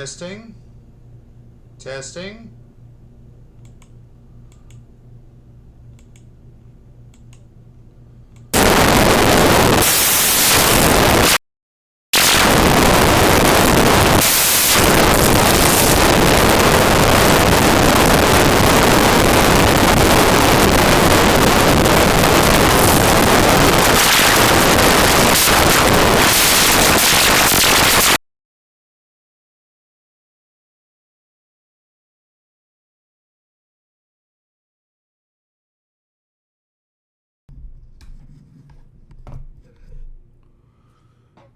Testing. Testing.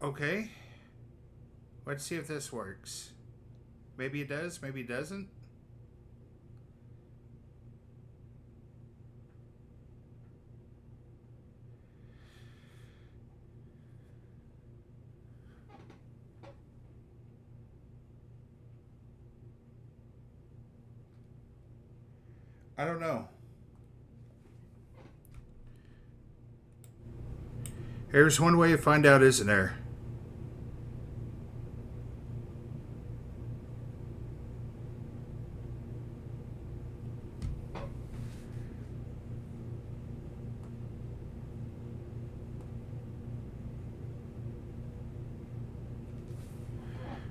Okay. Let's see if this works. Maybe it does, maybe it doesn't. I don't know. There's one way to find out, isn't there?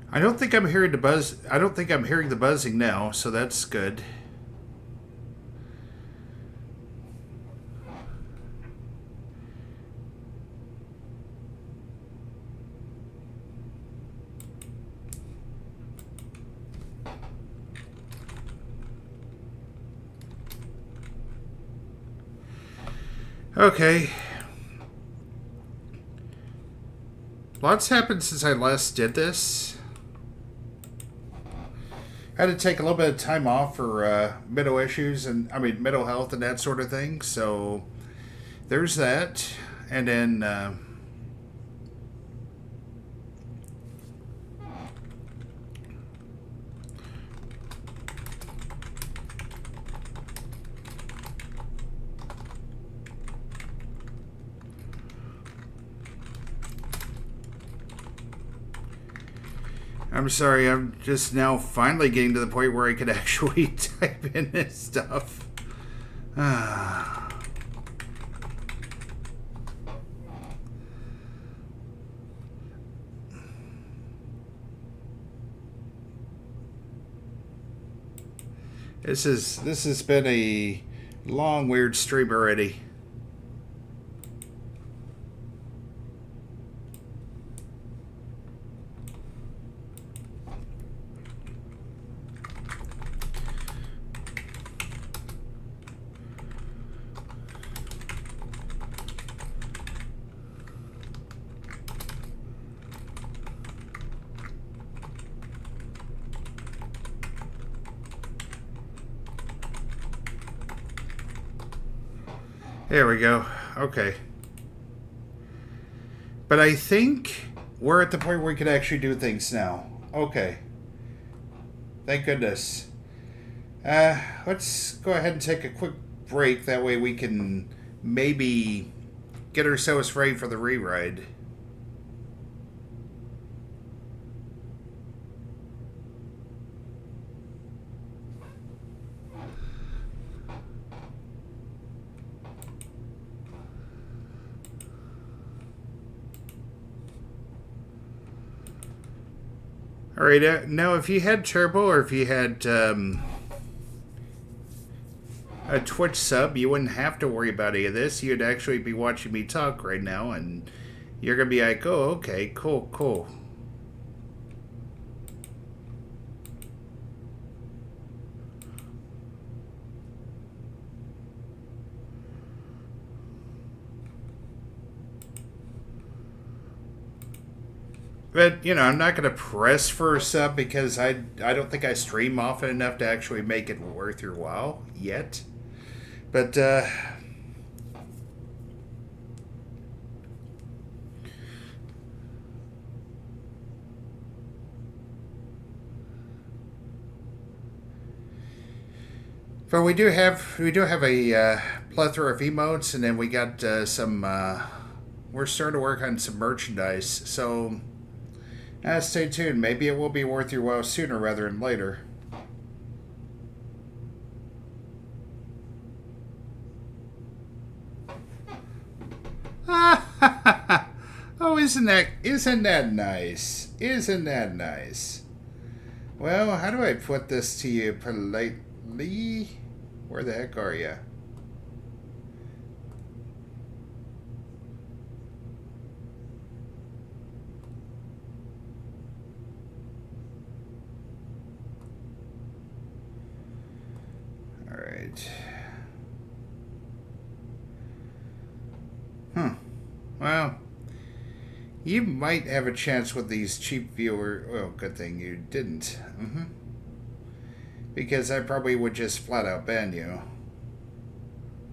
I don't think I'm hearing the buzz. I don't think I'm hearing the buzzing now, so that's good. Okay. Lots happened since I last did this. I had to take a little bit of time off for mental issues and mental health and that sort of thing. So there's that, and then I'm sorry. I'm just now finally getting to the point where I could actually type in this stuff. This has been a long, weird stream already. There we go. Okay. But I think we're at the point where we can actually do things now. Okay. Thank goodness. Let's go ahead and take a quick break. That way we can maybe get ourselves ready for the reride. All right. Now, if you had Turbo or if you had a Twitch sub, you wouldn't have to worry about any of this. You'd actually be watching me talk right now, and you're going to be like, oh, okay, cool, cool. But, you know, I'm not going to press for a sub because I don't think I stream often enough to actually make it worth your while yet. But, but we do have a plethora of emotes, and then we got some. We're starting to work on some merchandise, so Stay tuned. Maybe it will be worth your while sooner rather than later. Oh, isn't that nice? Isn't that nice? Well, how do I put this to you politely? Where the heck are you? All right. Well, you might have a chance with these cheap viewers. Well, good thing you didn't. Because I probably would just flat out ban you.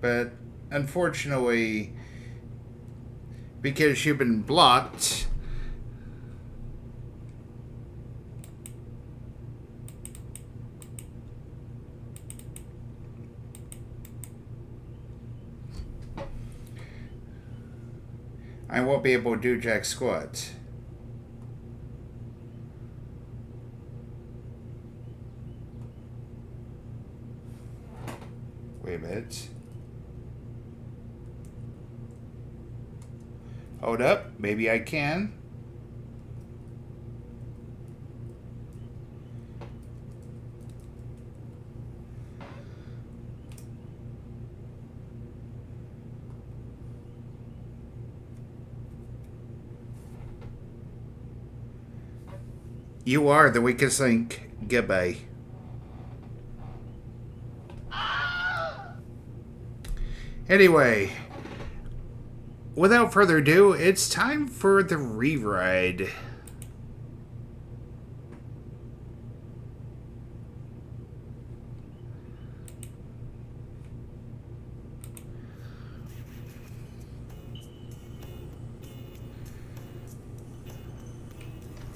But unfortunately, because you've been blocked, I won't be able to do jack squat. Wait a minute. Hold up. Maybe I can. You are the weakest link. Goodbye. Anyway, without further ado, it's time for the re-ride.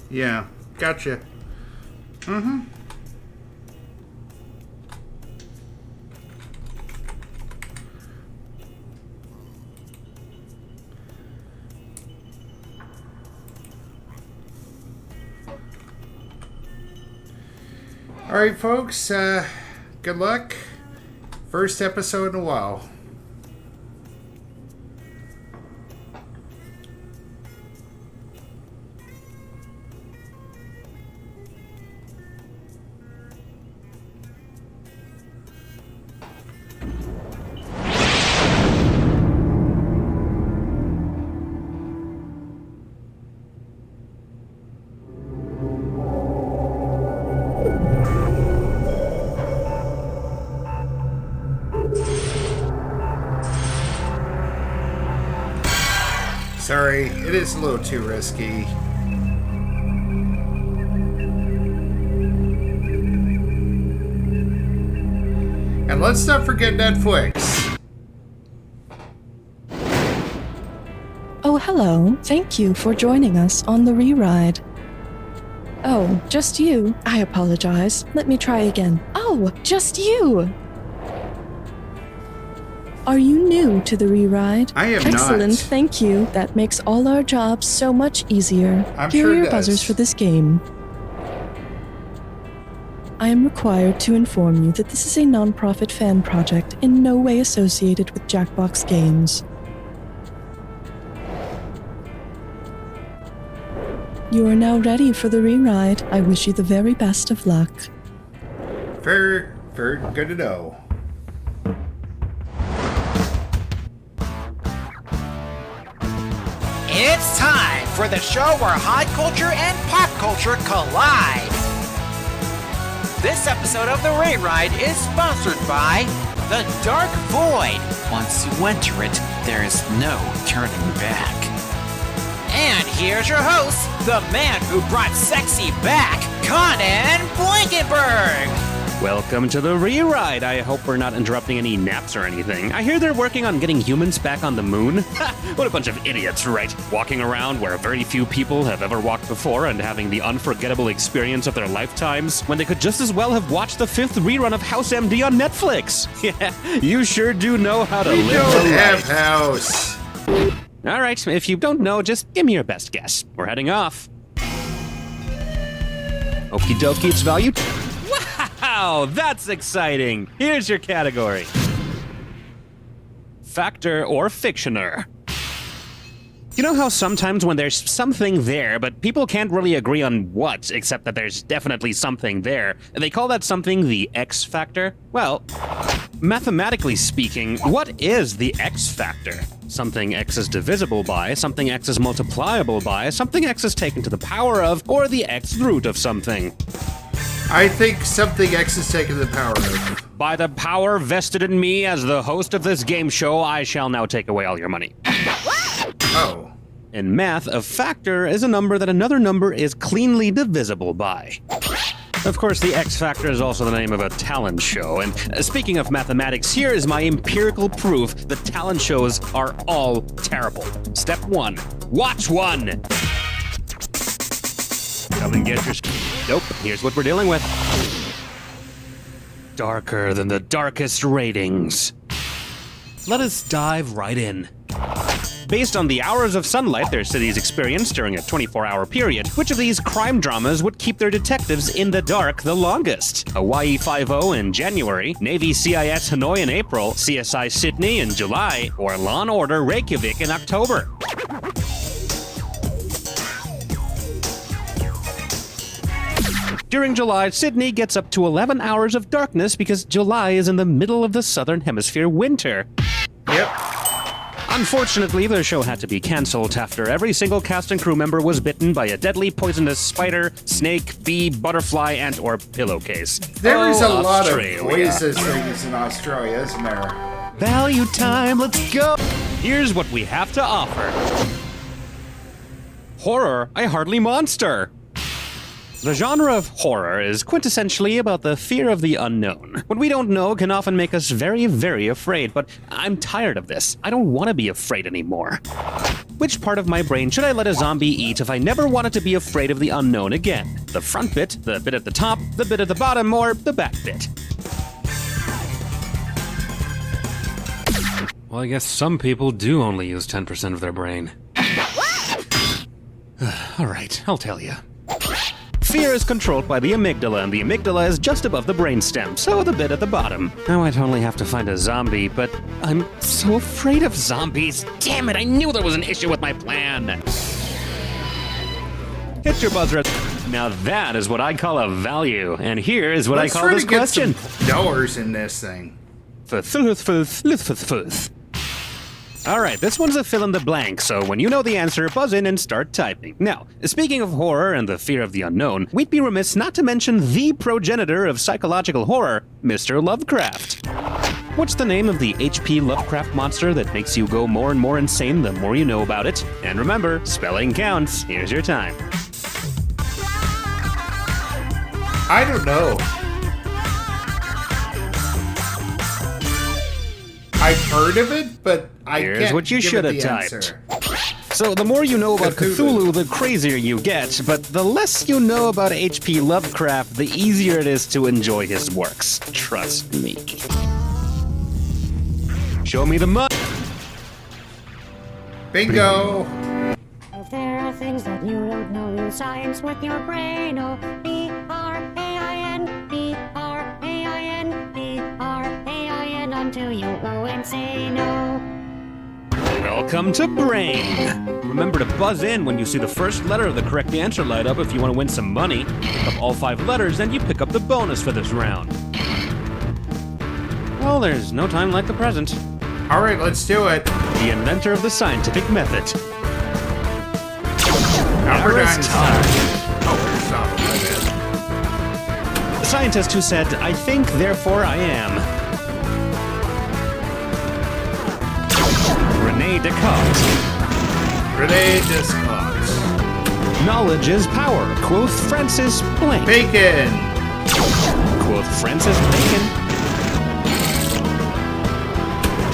Yeah, gotcha. Alright, folks, good luck. First episode in a while. Sorry, it is a little too risky. And let's not forget Netflix. Oh, hello. Thank you for joining us on the re-ride. Oh, just you? I apologize. Let me try again. Oh, just you! Are you new to the re-ride? I am not. Excellent, thank you. That makes all our jobs so much easier. I'm Here sure are it your does. buzzers for this game. I am required to inform you that this is a non-profit fan project in no way associated with Jackbox Games. You are now ready for the re-ride. I wish you the very best of luck. Very good to know. It's time for the show where high culture and pop culture collide. This episode of The Re-Ride is sponsored by The Dark Void. Once you enter it, there is no turning back. And here's your host, the man who brought sexy back, Conan Blankenberg. Welcome to the re-ride. I hope we're not interrupting any naps or anything. I hear they're working on getting humans back on the moon. What a bunch of idiots, right? Walking around where very few people have ever walked before and having the unforgettable experience of their lifetimes when they could just as well have watched the 5th rerun of House MD on Netflix. Yeah, you sure do know how to live the life. House. All right, if you don't know, just give me your best guess. We're heading off. Okie dokie, it's value. Wow, that's exciting. Here's your category. Factor or fictioner. You know how sometimes when there's something there, but people can't really agree on what, except that there's definitely something there, they call that something the X factor? Well, mathematically speaking, what is the X factor? Something X is divisible by, something X is multipliable by, something X is taken to the power of, or the X root of something. I think something X is taken to the power of. By the power vested in me as the host of this game show, I shall now take away all your money. Oh. In math, a factor is a number that another number is cleanly divisible by. Of course, the X Factor is also the name of a talent show, and speaking of mathematics, here is my empirical proof that talent shows are all terrible. Step 1. Watch one! Come and get your... Nope, here's what we're dealing with. Darker than the darkest ratings. Let us dive right in. Based on the hours of sunlight their cities experienced during a 24-hour period, which of these crime dramas would keep their detectives in the dark the longest? Hawaii Five-0 in January, Navy CIS Hanoi in April, CSI Sydney in July, or Law & Order Reykjavik in October? During July, Sydney gets up to 11 hours of darkness because July is in the middle of the Southern Hemisphere winter. Yep. Unfortunately, the show had to be cancelled after every single cast and crew member was bitten by a deadly poisonous spider, snake, bee, butterfly, and/or pillowcase. There is a lot of Australia. poisonous things in Australia, isn't there? Value time, let's go! Here's what we have to offer. Horror, a hardly monster. The genre of horror is quintessentially about the fear of the unknown. What we don't know can often make us very, very afraid, but I'm tired of this. I don't want to be afraid anymore. Which part of my brain should I let a zombie eat if I never wanted to be afraid of the unknown again? The front bit, the bit at the top, the bit at the bottom, or the back bit? Well, I guess some people do only use 10% of their brain. All right, I'll tell you. Fear is controlled by the amygdala, and the amygdala is just above the brainstem, so the bit at the bottom. Now I totally have to find a zombie, but I'm so afraid of zombies. Damn it, I knew there was an issue with my plan. Hit your buzzer. Now that is what I call a value, and here is what I call this question. Knowers in this thing. Alright, this one's a fill in the blank, so when you know the answer, buzz in and start typing. Now, speaking of horror and the fear of the unknown, we'd be remiss not to mention the progenitor of psychological horror, Mr. Lovecraft. What's the name of the H.P. Lovecraft monster that makes you go more and more insane the more you know about it? And remember, spelling counts. Here's your time. I don't know. I've heard of it, but I can't. Here's what you should have typed. So the more you know about Cthulhu, the crazier you get, but the less you know about H.P. Lovecraft, the easier it is to enjoy his works. Trust me. Show me the money. Bingo! If there are things that you don't know, use science with your brain. Oh, B-R-A-I-N, B-R-A-I-n, B-R-A-I-n, until you go insane. Oh. Welcome to Brain. Remember to buzz in when you see the first letter of the correct answer light up if you want to win some money. Pick up all 5 letters, and you pick up the bonus for this round. Well, there's no time like the present. All right, let's do it. The inventor of the scientific method. Albert Einstein. Oh, it's not The scientist who said, "I think, therefore I am." Rene Descartes. Rene Descartes. Knowledge is power, quoth Francis Blank. Bacon. Quoth Francis Bacon.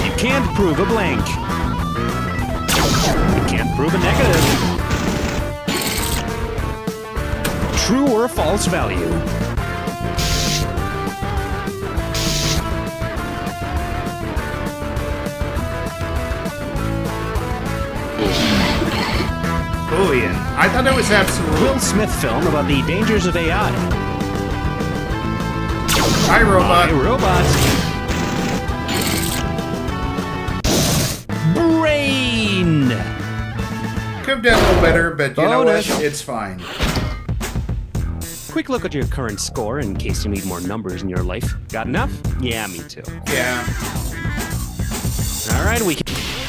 You can't prove a blank. You can't prove a negative. True or false value. Boolean. I thought it was absolute. Will Smith film about the dangers of AI. Hi, robot. Robot. Brain. Could have done a little better, but you know what? Bonus. It's fine. Quick look at your current score in case you need more numbers in your life. Got enough? Yeah, me too. Yeah. All right,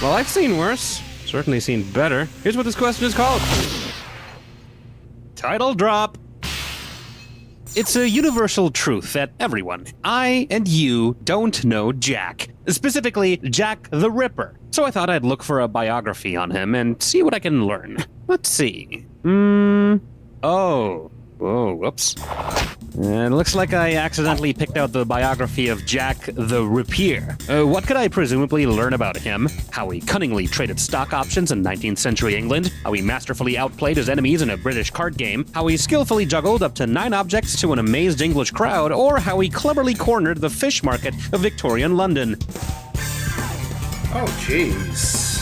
well, I've seen worse. Certainly seen better. Here's what this question is called. Title drop. It's a universal truth that everyone, I and you, don't know Jack. Specifically, Jack the Ripper. So I thought I'd look for a biography on him and see what I can learn. Let's see. Oh. Whoa, whoops. It looks like I accidentally picked out the biography of Jack the Rapier. What could I presumably learn about him? How he cunningly traded stock options in 19th century England, how he masterfully outplayed his enemies in a British card game, how he skillfully juggled up to 9 objects to an amazed English crowd, or how he cleverly cornered the fish market of Victorian London. Oh, jeez.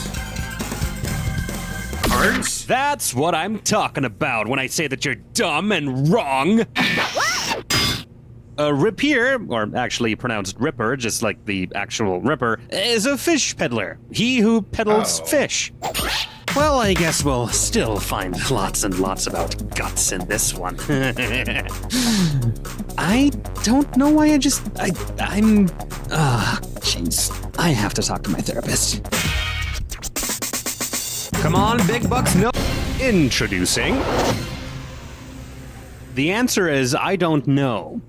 Cards? That's what I'm talking about when I say that you're dumb and wrong. A rapier, or actually pronounced ripper, just like the actual ripper, is a fish peddler. He who peddles fish. Well, I guess we'll still find lots and lots about guts in this one. I don't know why I'm... jeez. I have to talk to my therapist. Come on, big bucks, no. Introducing. The answer is I don't know.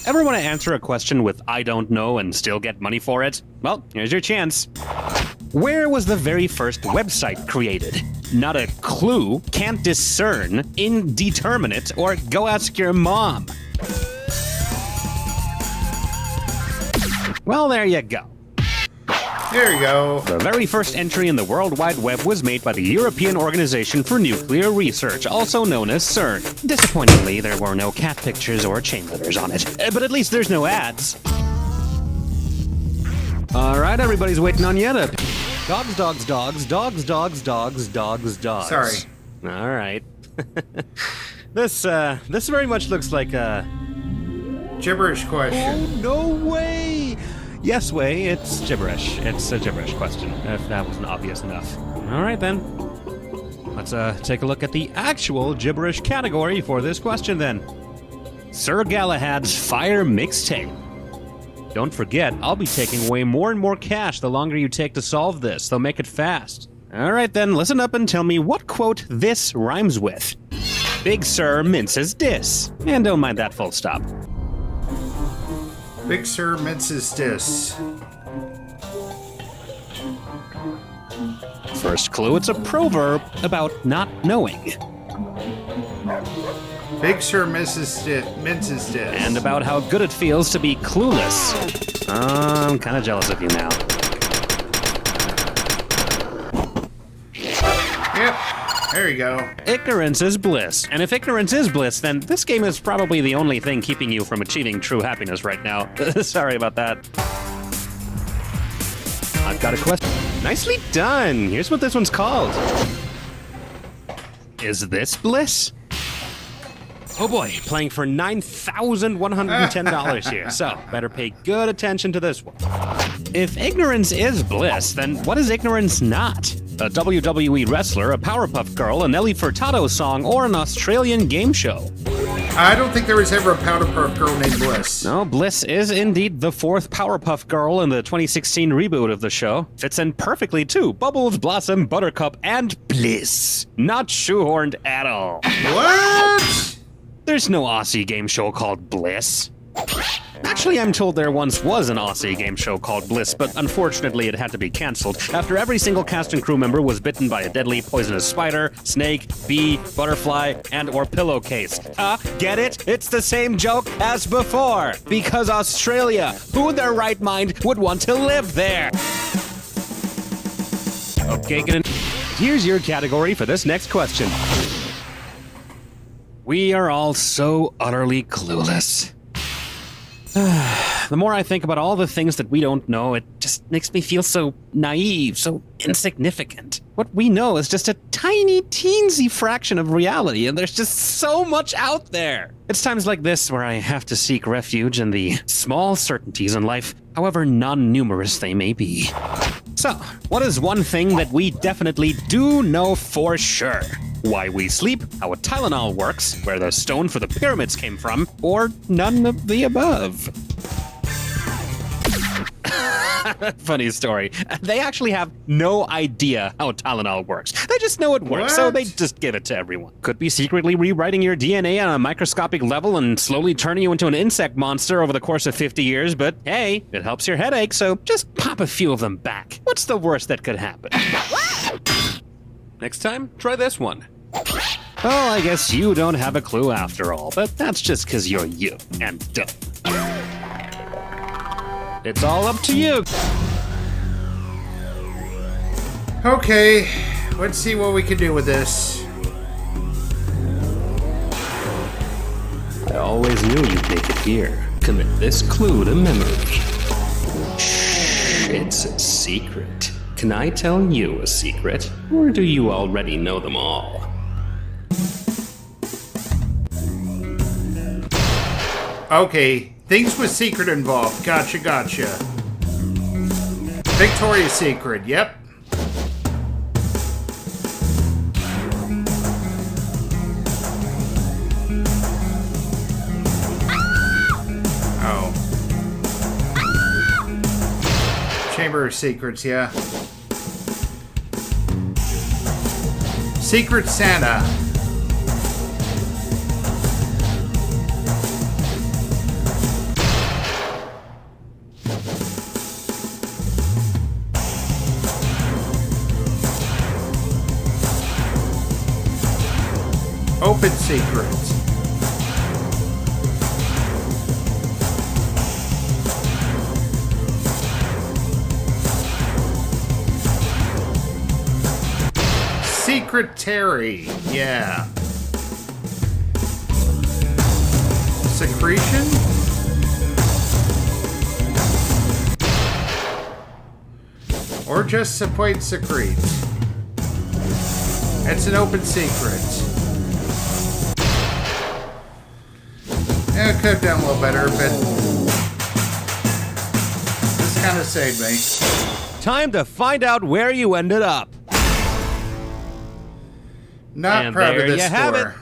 Ever want to answer a question with I don't know and still get money for it? Well, here's your chance. Where was the very first website created? Not a clue, can't discern, indeterminate, or go ask your mom. Well, there you go. There you go. The very first entry in the World Wide Web was made by the European Organization for Nuclear Research, also known as CERN. Disappointingly, there were no cat pictures or chain letters on it, but at least there's no ads. All right, everybody's waiting on you to... Dogs, dogs, dogs, dogs, dogs, dogs, dogs, dogs. Sorry. All right. This very much looks like a... Gibberish question. Oh, no way! Yes, way, it's gibberish. It's a gibberish question, if that wasn't obvious enough. All right, then. Let's take a look at the actual gibberish category for this question, then. Sir Galahad's Fire Mixtape. Don't forget, I'll be taking away more and more cash the longer you take to solve this, so make it fast. All right, then, listen up and tell me what quote this rhymes with. Big Sir minces dis. And don't mind that full stop. Big Sir minces dis. First clue, it's a proverb about not knowing. Big Sir minces dis. And about how good it feels to be clueless. I'm kind of jealous of you now. Yep. There you go. Ignorance is bliss. And if ignorance is bliss, then this game is probably the only thing keeping you from achieving true happiness right now. Sorry about that. I've got a question. Nicely done. Here's what this one's called. Is this bliss? Oh boy, playing for $9,110 here, so better pay good attention to this one. If ignorance is bliss, then what is ignorance not? A WWE wrestler, a Powerpuff Girl, a Nelly Furtado song, or an Australian game show? I don't think there was ever a Powerpuff Girl named Bliss. No, Bliss is indeed the 4th Powerpuff Girl in the 2016 reboot of the show. Fits in perfectly too. Bubbles, Blossom, Buttercup, and Bliss. Not shoehorned at all. What? There's no Aussie game show called Bliss. Actually, I'm told there once was an Aussie game show called Bliss, but unfortunately it had to be cancelled after every single cast and crew member was bitten by a deadly poisonous spider, snake, bee, butterfly, and or pillowcase. Get it? It's the same joke as before. Because Australia, who in their right mind would want to live there? Okay, here's your category for this next question. We are all so utterly clueless. The more I think about all the things that we don't know, it just makes me feel so naive, so insignificant. What we know is just a tiny, teensy fraction of reality, and there's just so much out there. It's times like this where I have to seek refuge in the small certainties in life, however non-numerous they may be. So, what is one thing that we definitely do know for sure? Why we sleep, how a Tylenol works, where the stone for the pyramids came from, or none of the above. Funny story. They actually have no idea how Tylenol works. They just know it works, so they just give it to everyone. Could be secretly rewriting your DNA on a microscopic level and slowly turning you into an insect monster over the course of 50 years, but hey, it helps your headache, so just pop a few of them back. What's the worst that could happen? Next time, try this one. Well, I guess you don't have a clue after all, but that's just because you're you and dumb. It's all up to you. Okay, let's see what we can do with this. I always knew you'd make it here. Commit this clue to memory. Shh, it's a secret. Can I tell you a secret, or do you already know them all? Okay, things with secret involved. Gotcha. Victoria's Secret, yep. Oh. Chamber of Secrets, yeah. Secret Santa. Open Secrets. Secretary, yeah. Secretion? Or just plain secrete. It's an open secret. Yeah, it could have done a little better, but this kind of saved me. Time to find out where you ended up. Not And proud of there this you have score. it.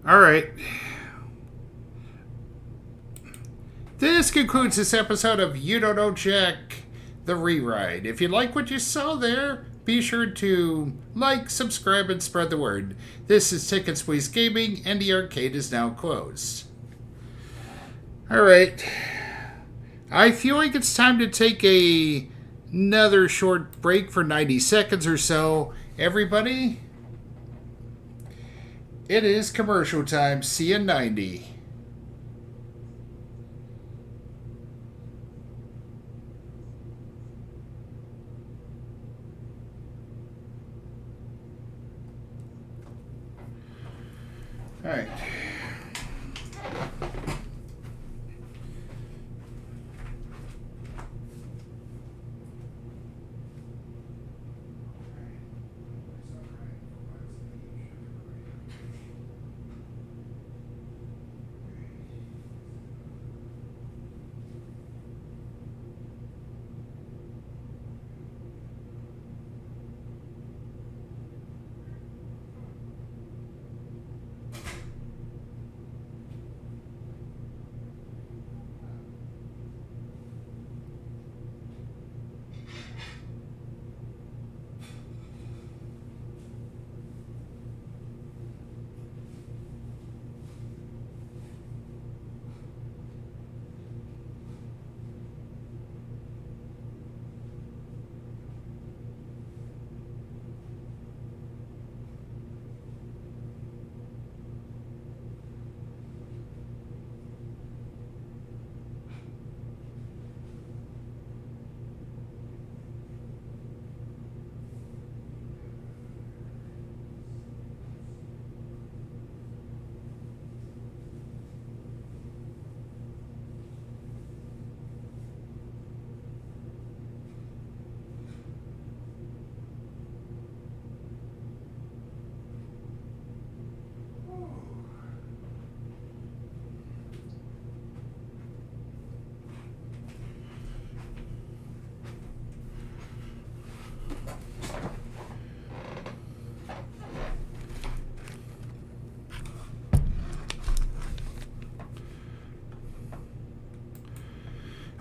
All right. This concludes this episode of You Don't Know Jack, the Rewrite. If you like what you saw there, be sure to like, subscribe, and spread the word. This is Ticket Squeeze Gaming, and the arcade is now closed. All right. I feel like it's time to take another short break for 90 seconds or so. Everybody, it is commercial time. See you in 90. All right.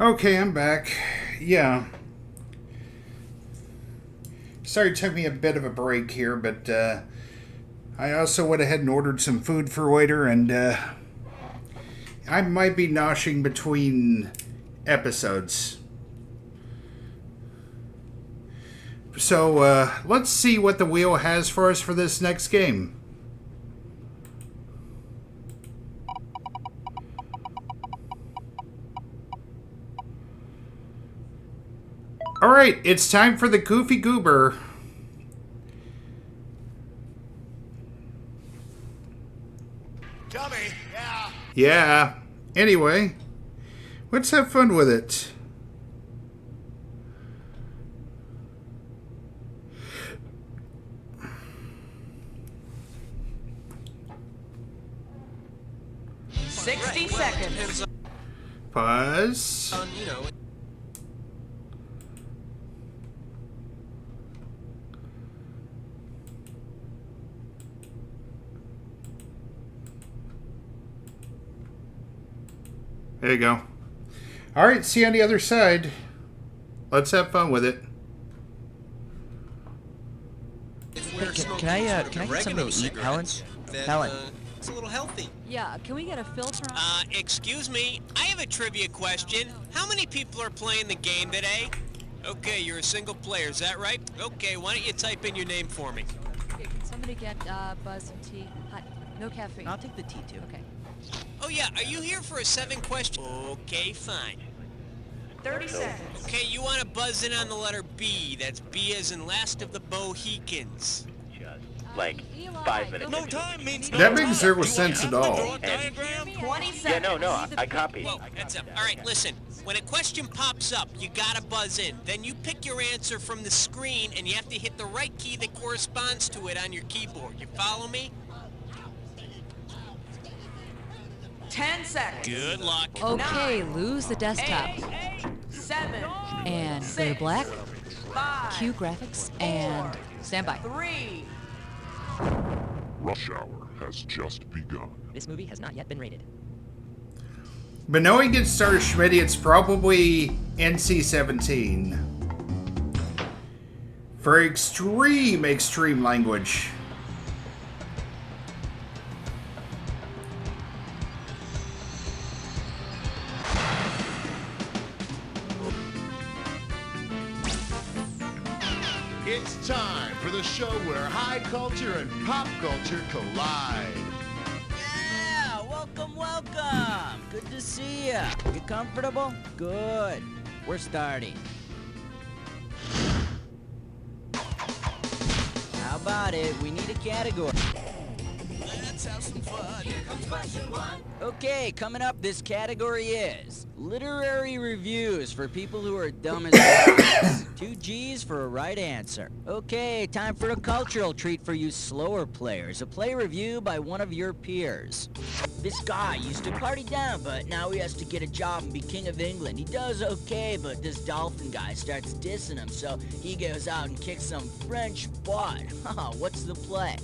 Okay, I'm back. Yeah. Sorry it took me a bit of a break here, but I also went ahead and ordered some food for later, and I might be noshing between episodes. So let's see what the wheel has for us for this next game. Alright, it's time for the Goofy Goober. Dummy, yeah. Yeah. Anyway, let's have fun with it. Seconds. Pause. You know. There you go. Alright, see you on the other side. Let's have fun with it. Can I get something to eat, Helen? Helen. It's a little healthy. Yeah, can we get a filter on? Excuse me. I have a trivia question. How many people are playing the game today? Okay, you're a single player, is that right? Okay, why don't you type in your name for me? Okay, can somebody get Buzz and tea? Hot. No caffeine. I'll take the tea too. Okay. Oh yeah, are you here for a 7 question? Okay, fine. 30 seconds. Okay, you want to buzz in on the letter B. That's B as in last of the Mohicans. Like Eli, 5 minutes. go into for it. it. Means That makes zero sense at all. 20 seconds. Yeah, no, I copied. Whoa, that's up. All right, listen. When a question pops up, you gotta buzz in. Then you pick your answer from the screen, and you have to hit the right key that corresponds to it on your keyboard. You follow me? 10 seconds. Good luck. Okay, lose the desktop. 7, And go to black, 5, cue graphics, and stand by. 3. Rush Hour has just begun. This movie has not yet been rated. But knowing it's Star Schmitty, it's probably NC-17. For extreme language. It's time for the show where high culture and pop culture collide. Yeah, welcome. Good to see ya. You comfortable? Good. We're starting. How about it? We need a category. Let's have some fun. Here comes question 1. Okay, coming up, this category is literary reviews for people who are dumb as rocks. 2 G's for a right answer. Okay, time for a cultural treat for you slower players. A play review by one of your peers. This guy used to party down, but now he has to get a job and be king of England. He does okay, but this dolphin guy starts dissing him, so he goes out and kicks some French butt. What's the play?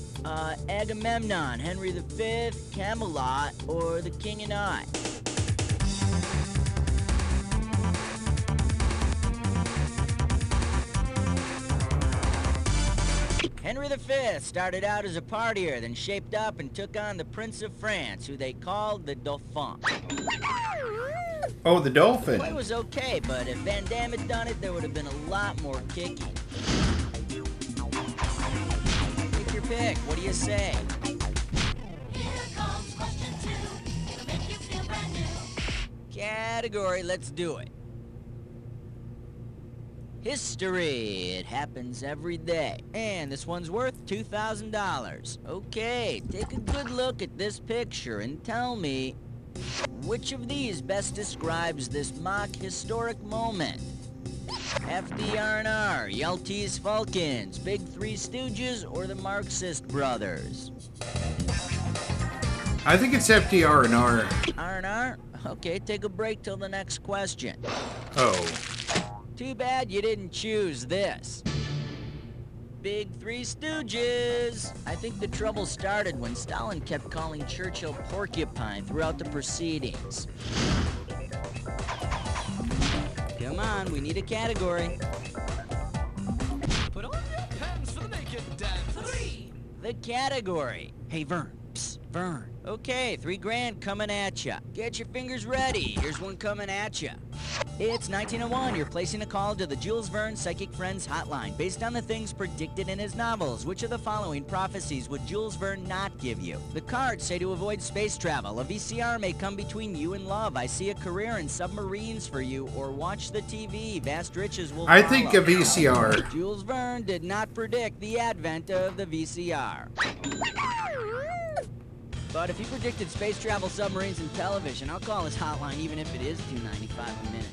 Agamemnon, Henry V, Camelot, or The King and I? Henry V started out as a partier, then shaped up and took on the Prince of France, who they called the Dauphin. Oh, the dolphin. The play was okay, but if Van Damme had done it, there would have been a lot more kicking. Take your pick. What do you say? Category, let's do it. History. It happens every day. And this one's worth $2,000. Okay, take a good look at this picture and tell me which of these best describes this mock historic moment. FDR&R, Yelties Falcons, Big Three Stooges, or the Marxist Brothers? I think it's FDR&R. R&R? Okay, take a break till the next question. Oh. Too bad you didn't choose this. Big Three Stooges! I think the trouble started when Stalin kept calling Churchill porcupine throughout the proceedings. Come on, we need a category. Put on your pants for the naked dance. 3. The category. Hey, Vern. Psst, Vern. Okay, $3,000 coming at ya. Get your fingers ready. Here's one coming at ya. It's 1901. You're placing a call to the Jules Verne Psychic Friends hotline. Based on the things predicted in his novels, which of the following prophecies would Jules Verne not give you? The cards say to avoid space travel. A VCR may come between you and love. I see a career in submarines for you. Or watch the TV. Vast riches will I follow. think a VCR. Jules Verne did not predict the advent of the VCR. But if he predicted space travel, submarines, and television, I'll call his hotline even if it is $2.95 a minute.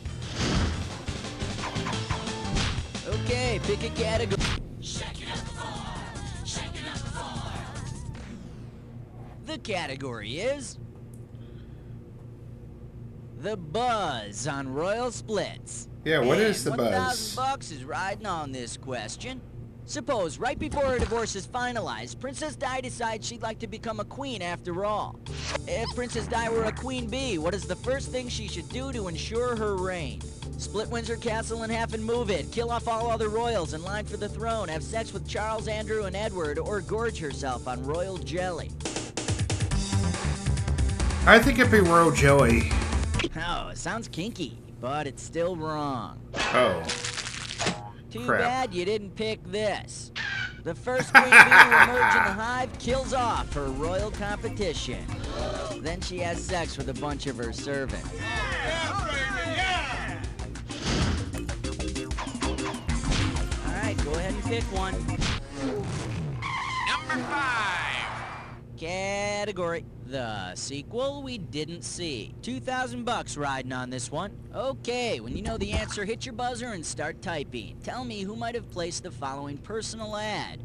Okay, pick a category. The category is the buzz on Royal Splits. Yeah, what is the And buzz? $1,000 is riding on this question. Suppose right before her divorce is finalized, Princess Di decides she'd like to become a queen after all. If Princess Di were a queen bee, what is the first thing she should do to ensure her reign? Split Windsor Castle in half and move it, kill off all other royals in line for the throne, have sex with Charles, Andrew, and Edward, or gorge herself on royal jelly. I think it'd be royal jelly. Oh, it sounds kinky, but it's still wrong. Oh. Too Crap. bad you didn't pick this. The first queen bee to emerge in the hive kills off her royal competition. Then she has sex with a bunch of her servants. Alright, go ahead and pick one. Number 5. Category. The sequel we didn't see. $2,000 riding on this one. Okay, when you know the answer, hit your buzzer and start typing. Tell me who might have placed the following personal ad.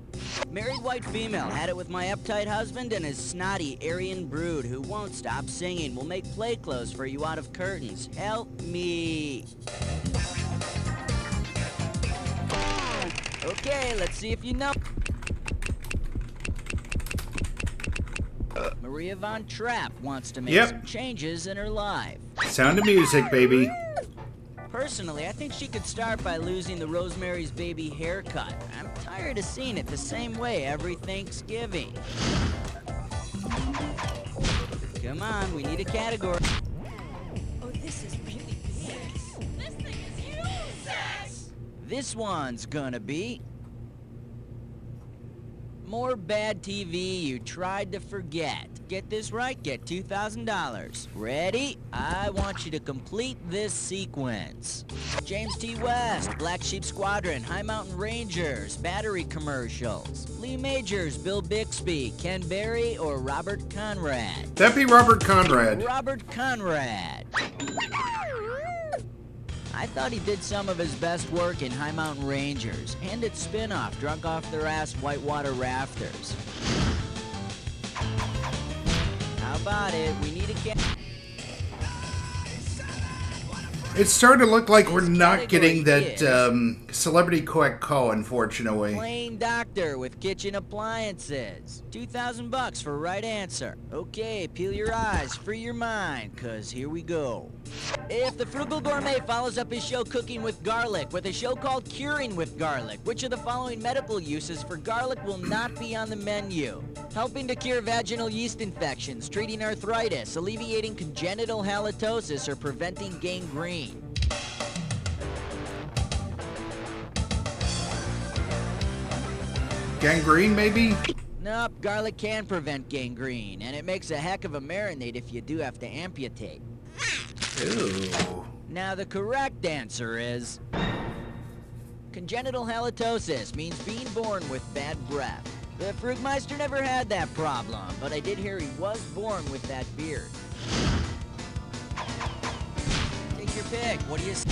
Married white female, had it with my uptight husband and his snotty Aryan brood who won't stop singing. Will make play clothes for you out of curtains. Help me. Okay, let's see if you know. Maria Von Trapp wants to make some changes in her life. Sound of music, baby. Personally, I think she could start by losing the Rosemary's Baby haircut. I'm tired of seeing it the same way every Thanksgiving. Come on, we need a category. Oh, this is really big. This thing is huge! This one's gonna be more bad TV you tried to forget. Get this right, get $2,000. Ready? I want you to complete this sequence. James T. West, Black Sheep Squadron, High Mountain Rangers, battery commercials. Lee Majors, Bill Bixby, Ken Berry, or Robert Conrad? That'd be Robert Conrad. Robert Conrad. I thought he did some of his best work in High Mountain Rangers and its spin-off, Drunk Off Their Ass Whitewater Rafters. How about it? We need a It's starting to look like we're not getting that celebrity quick call, unfortunately. Plain doctor with kitchen appliances. $2,000 for right answer. Okay, peel your eyes, free your mind, cause here we go. If the Frugal Gourmet follows up his show Cooking with Garlic with a show called Curing with Garlic, which of the following medical uses for garlic will not be on the menu? Helping to cure vaginal yeast infections, treating arthritis, alleviating congenital halitosis, or preventing gangrene. Gangrene, maybe? Nope, garlic can prevent gangrene, and it makes a heck of a marinade if you do have to amputate. Ooh. Now the correct answer is congenital halitosis means being born with bad breath. The Frugmeister never had that problem, but I did hear he was born with that beard. Take your pick. What do you say?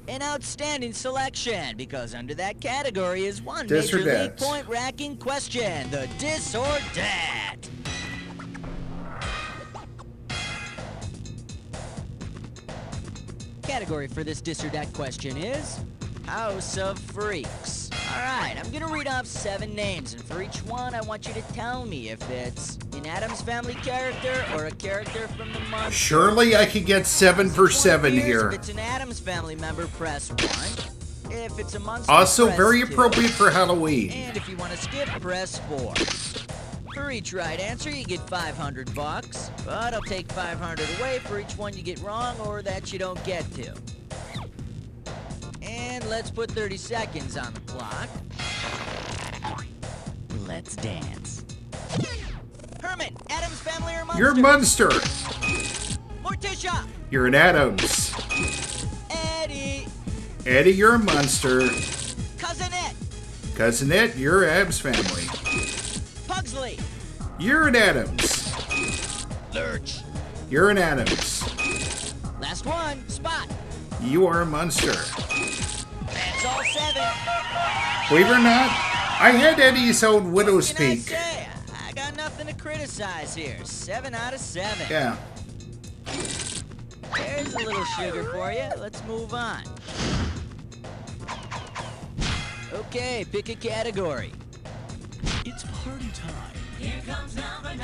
An outstanding selection, because under that category is one Dis or Major League dat? point-racking question, the Dis or Dat. Category for this Dis or Dat question is House of Freaks. Alright, I'm gonna read off 7 names, and for each one, I want you to tell me if it's an Addams Family character or a character from the month. Surely I could get 7 for 7 here. If it's an Addams Family member, press 1. If it's a monster, Also press very 2. appropriate for Halloween. And if you want to skip, press 4. For each right answer, you get $500, but I'll take 500 away for each one you get wrong or that you don't get to. And let's put 30 seconds on the clock. Let's dance. Herman, Addams Family or Munster? You're a Munster. Morticia, You're an Addams. Eddie, Eddie, you're a Munster. Cousinette, Cousinette, you're Addams Family. Pugsley, You're an Addams. Lurch. You're an Addams. Last one, Spot. You are a Munster. That's all 7. Believe it or not, I had Eddie's own Widow's What can I Peak. say? I got nothing to criticize here. 7 out of 7. Yeah. There's a little sugar for you. Let's move on. Okay, pick a category. It's party time. Here comes number 9.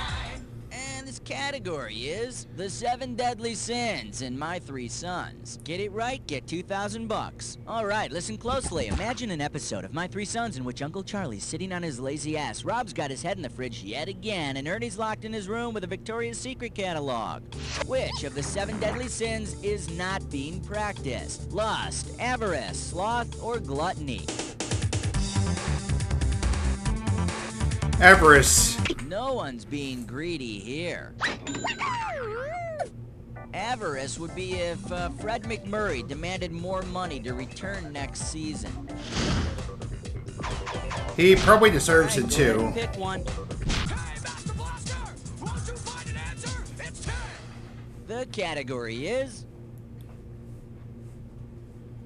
And this category is the 7 Deadly Sins and My 3 Sons. Get it right, get $2,000. All right, listen closely. Imagine an episode of My 3 Sons in which Uncle Charlie's sitting on his lazy ass, Rob's got his head in the fridge yet again, and Ernie's locked in his room with a Victoria's Secret catalog. Which of the 7 deadly sins is not being practiced? Lust, avarice, sloth, or gluttony? Avarice. No one's being greedy here. Avarice would be if Fred McMurray demanded more money to return next season. He probably deserves All it right, go ahead too. and pick one. The category is...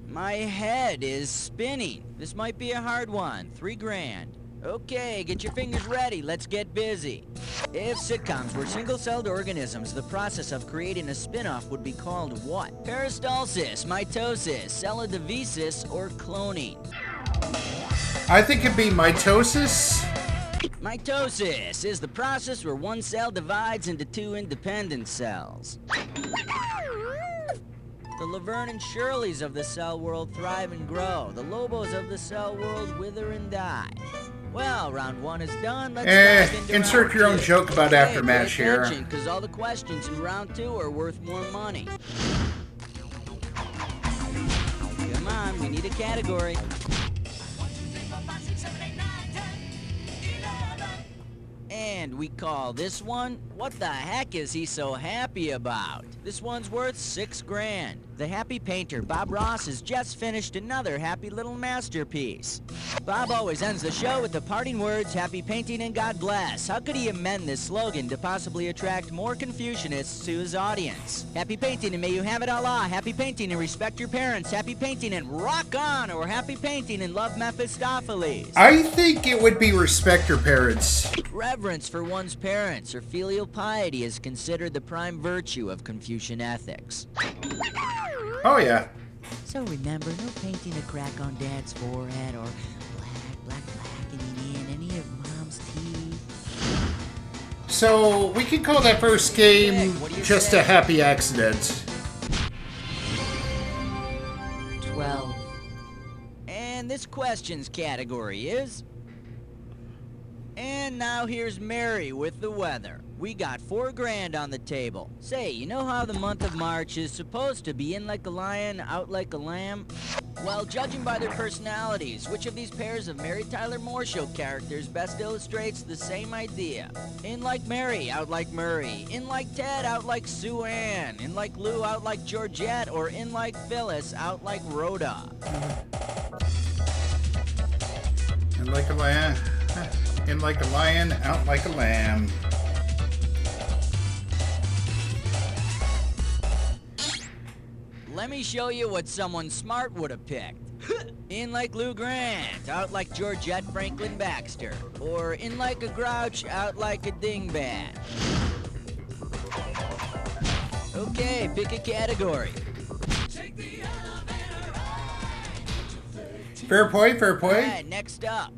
My head is spinning. This might be a hard one. $3,000. Okay, get your fingers ready. Let's get busy. If sitcoms were single-celled organisms, the process of creating a spin-off would be called what? Peristalsis, mitosis, cellulodevesis, or cloning? I think it'd be mitosis. Mitosis is the process where one cell divides into 2 independent cells. The Laverne and Shirleys of the cell world thrive and grow. The Lobos of the cell world wither and die. Well, round 1 is done. Let's dive into insert round your own 2. joke about Aftermatch here. Because all the questions in round 2 are worth more money. Come on, we need a category. And we call this one, What the Heck Is He So Happy About? This one's worth $6,000. The happy painter, Bob Ross, has just finished another happy little masterpiece. Bob always ends the show with the parting words, happy painting and God bless. How could he amend this slogan to possibly attract more Confucianists to his audience? Happy painting and may you have it Allah. Happy painting and respect your parents. Happy painting and rock on, or happy painting and love Mephistopheles. I think it would be respect your parents. Reverence for one's parents or filial piety is considered the prime virtue of Confucian ethics. Oh yeah. So remember, no painting a crack on Dad's forehead or black in any of Mom's teeth. So we can call that first game just a happy accident. 12. And this questions category is... And now here's Mary with the weather. We got $4,000 on the table. Say, you know how the month of March is supposed to be in like a lion, out like a lamb? Well, judging by their personalities, which of these pairs of Mary Tyler Moore Show characters best illustrates the same idea? In like Mary, out like Murray. In like Ted, out like Sue Ann. In like Lou, out like Georgette. Or in like Phyllis, out like Rhoda. And like a lion, in like a lion, out like a lamb. Let me show you what someone smart would have picked. In like Lou Grant, out like Georgette Franklin Baxter. Or in like a grouch, out like a dingbat. Okay, pick a category. Fair point, fair point. Alright, next up.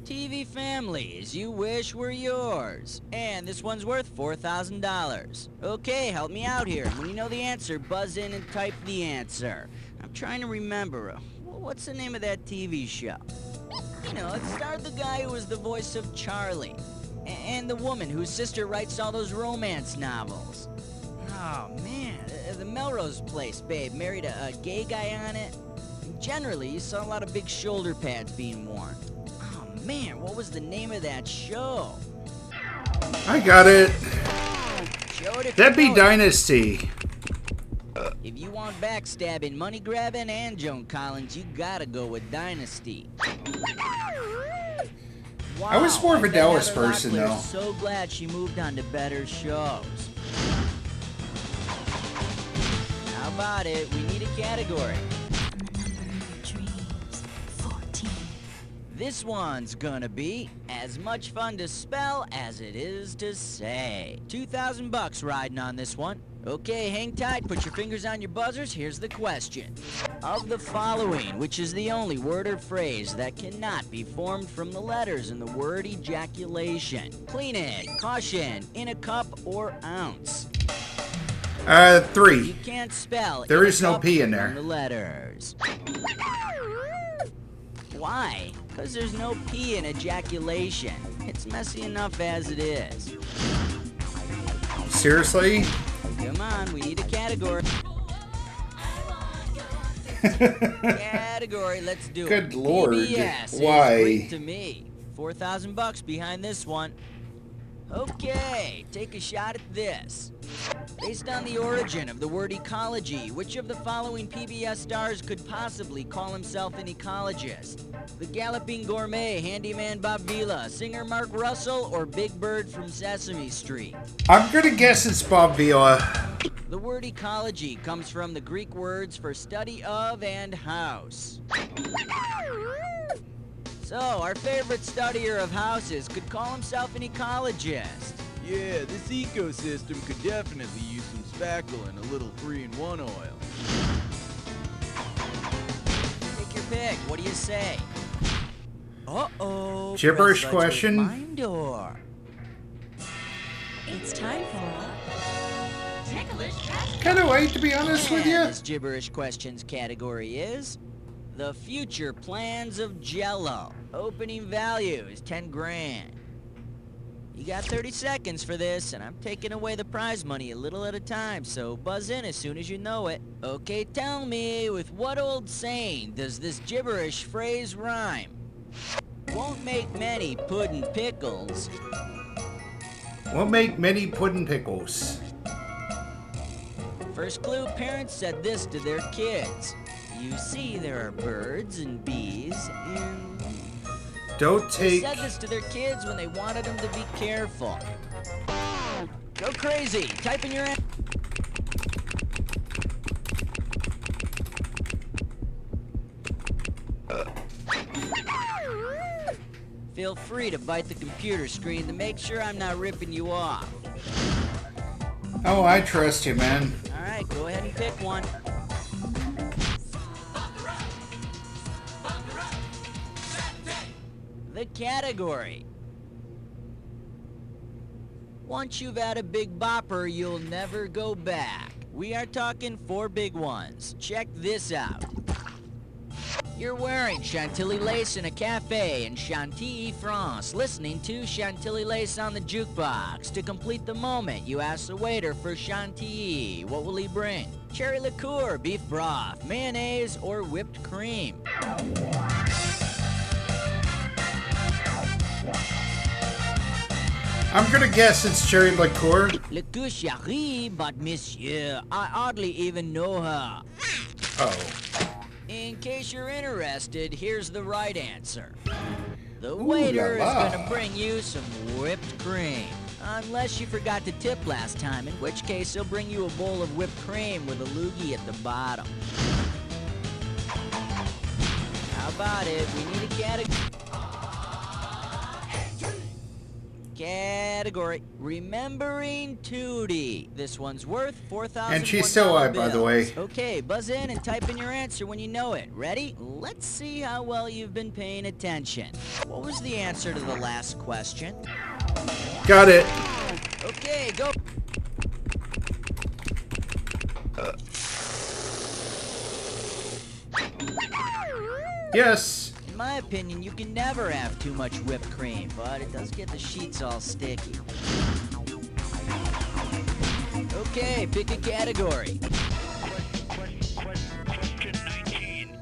TV families you wish were yours. And this one's worth $4,000. Okay, help me out here. When you know the answer, buzz in and type the answer. I'm trying to remember. What's the name of that TV show? You know, it starred the guy who was the voice of Charlie. And the woman whose sister writes all those romance novels. Oh, man. The Melrose Place, babe. Married a gay guy on it. And generally, you saw a lot of big shoulder pads being worn. Oh, man. What was the name of that show? I got it. Show it if That'd you be know it. Dynasty. If you want backstabbing, money grabbing, and Joan Collins, you gotta go with Dynasty. Wow, I was more of a I bet Dallas Heather person, Locklear's though. So glad she moved on to better shows. How about it? We need a category. And the number of your dreams, 14. This one's gonna be as much fun to spell as it is to say. $2,000 riding on this one. Okay, hang tight, put your fingers on your buzzers. Here's the question. Of the following, which is the only word or phrase that cannot be formed from the letters in the word ejaculation? Clean it, caution, in a cup or ounce. 3. You can't spell There in a is no cup P in from there. the letters. Why? Because there's no P in ejaculation. It's messy enough as it is. Seriously? Come on, we need a category. Category, let's do it. Good Lord, PBS is why? Greek to me. $4,000 behind this one. Okay, take a shot at this. Based on the origin of the word ecology, which of the following PBS stars could possibly call himself an ecologist? The Galloping Gourmet, Handyman Bob Vila, singer Mark Russell, or Big Bird from Sesame Street? I'm gonna guess it's Bob Vila. The word ecology comes from the Greek words for study of and house. So, our favorite studier of houses could call himself an ecologist. Yeah, this ecosystem could definitely use some spackle and a little 3-in-1 oil. Take your pick. What do you say? Uh-oh. Gibberish press question? Mind door. It's time for Ticklish Kinda late, to be honest with And you. this gibberish questions category is the future plans of Jell-O. Opening value is 10 grand. You got 30 seconds for this, and I'm taking away the prize money a little at a time, so buzz in as soon as you know it. Okay, tell me, with what old saying does this gibberish phrase rhyme? Won't make many puddin' pickles. Won't make many puddin' pickles. First clue, parents said this to their kids. You see, there are birds and bees and... Don't They take... said this to their kids when they wanted them to be careful. Go crazy. Type in your... Feel free to bite the computer screen to make sure I'm not ripping you off. Oh, I trust you, man. All right, go ahead and pick one. The category. Once you've had a big bopper, you'll never go back. We are talking 4 big ones. Check this out. You're wearing Chantilly lace in a cafe in Chantilly, France, listening to Chantilly lace on the jukebox. To complete the moment, you ask the waiter for Chantilly. What will he bring? Cherry liqueur, beef broth, mayonnaise, or whipped cream? I'm gonna guess it's cherry liqueur. Liqueur chérie, but monsieur, I hardly even know her. Oh. In case you're interested, here's the right answer. The Ooh waiter la la. is gonna bring you some whipped cream. Unless you forgot to tip last time, in which case he'll bring you a bowl of whipped cream with a loogie at the bottom. How about it? We need a category. Category: Remembering Tootie. This one's worth 4,000. And she's still alive, by the way. Okay, buzz in and type in your answer when you know it. Ready? Let's see how well you've been paying attention. What was the answer to the last question? Got it. Okay, go. Yes. In my opinion, you can never have too much whipped cream, but it does get the sheets all sticky. Okay, pick a category. Question 19.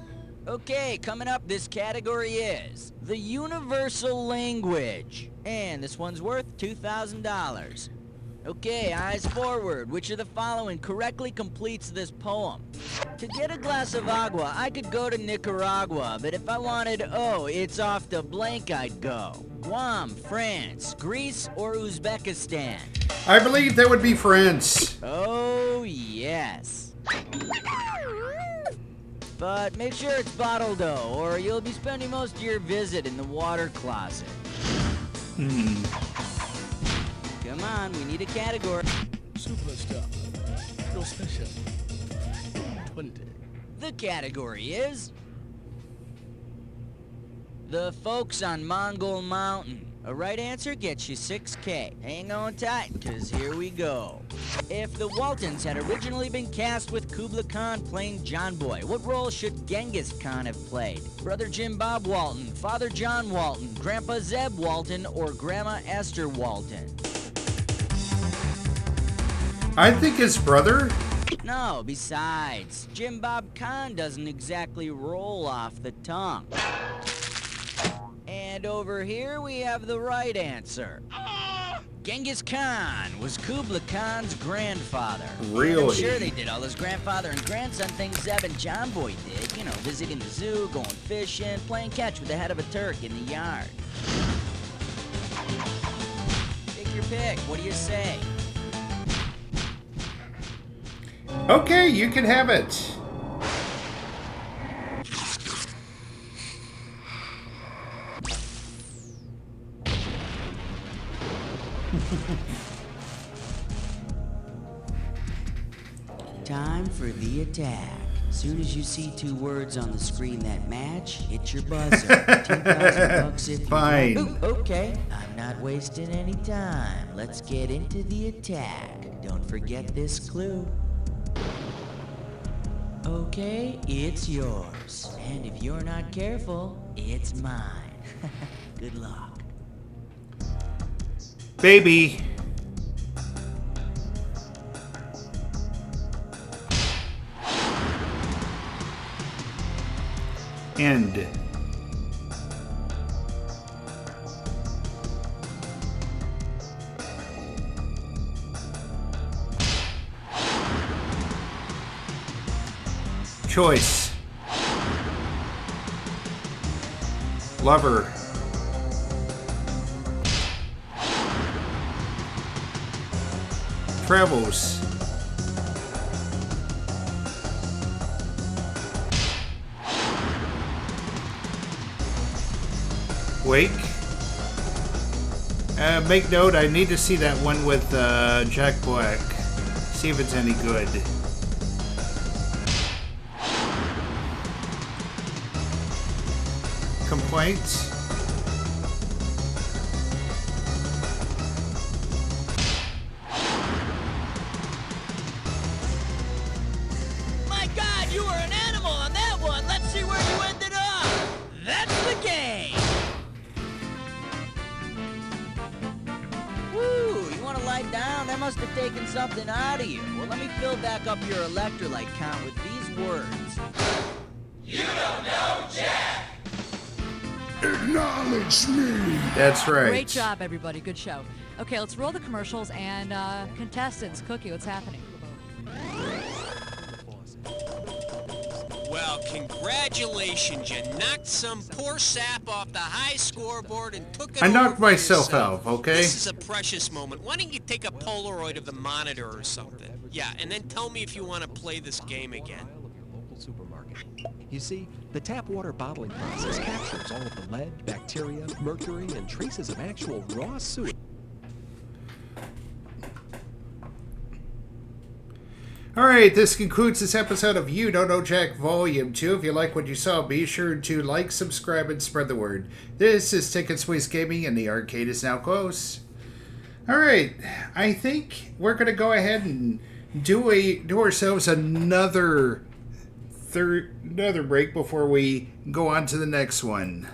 Okay, coming up, this category is the universal language. And this one's worth $2,000. Okay, eyes forward. Which of the following correctly completes this poem? To get a glass of agua, I could go to Nicaragua, but if I wanted, it's off to blank I'd go. Guam, France, Greece, or Uzbekistan? I believe that would be France. Oh, yes. But make sure it's bottled, though, or you'll be spending most of your visit in the water closet. Come on, we need a category. Superstar. Pro special. 20. The category is the folks on Mongol Mountain. A right answer gets you $6K. Hang on tight, because here we go. If the Waltons had originally been cast with Kubla Khan playing John Boy, what role should Genghis Khan have played? Brother Jim Bob Walton, Father John Walton, Grandpa Zeb Walton, or Grandma Esther Walton? I think his brother. No, besides, Jim Bob Khan doesn't exactly roll off the tongue. And over here we have the right answer. Genghis Khan was Kubla Khan's grandfather. Really? And I'm sure they did all his grandfather and grandson things Zeb and John Boy did. You know, visiting the zoo, going fishing, playing catch with the head of a Turk in the yard. Take your pick. What do you say? Okay, you can have it. Time for the attack. Soon as you see two words on the screen that match, hit your buzzer. $2,000 if you Fine. want. Ooh, okay, I'm not wasting any time. Let's get into the attack. Don't forget this clue. Okay, it's yours. And if you're not careful, it's mine. Good luck. Baby. End. Choice. Lover. Travels. Wake. Make note, I need to see that one with Jack Black. See if it's any good. Complaints? My God, you were an animal on that one. Let's see where you ended up. That's the game. Woo, you want to lie down? That must have taken something out of you. Well, let me fill back up your electrolyte count with these words. You don't know Jack. Acknowledge me! That's right. Great job, everybody. Good show. Okay, let's roll the commercials and contestants. Cookie, what's happening? Well, congratulations. You knocked some poor sap off the high scoreboard and took it I knocked over myself yourself. out, okay? This is a precious moment. Why don't you take a Polaroid of the monitor or something? Yeah, and then tell me if you want to play this game again. You see, the tap water bottling process captures all of the lead, bacteria, mercury, and traces of actual raw sewage. Alright, this concludes this episode of You Don't Know Jack Volume 2. If you like what you saw, be sure to like, subscribe, and spread the word. This is Tickets Waste Gaming, and the arcade is now closed. Alright, I think we're going to go ahead and do ourselves another break before we go on to the next one.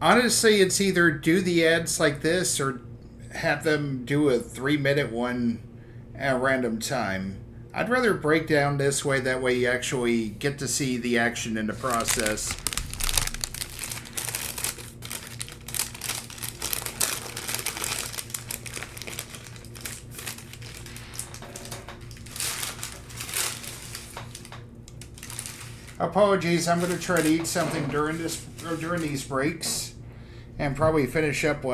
Honestly, it's either do the ads like this or have them do a 3-minute one at a random time. I'd rather break down this way, that way you actually get to see the action in the process. Apologies, I'm going to try to eat something during these breaks and probably finish up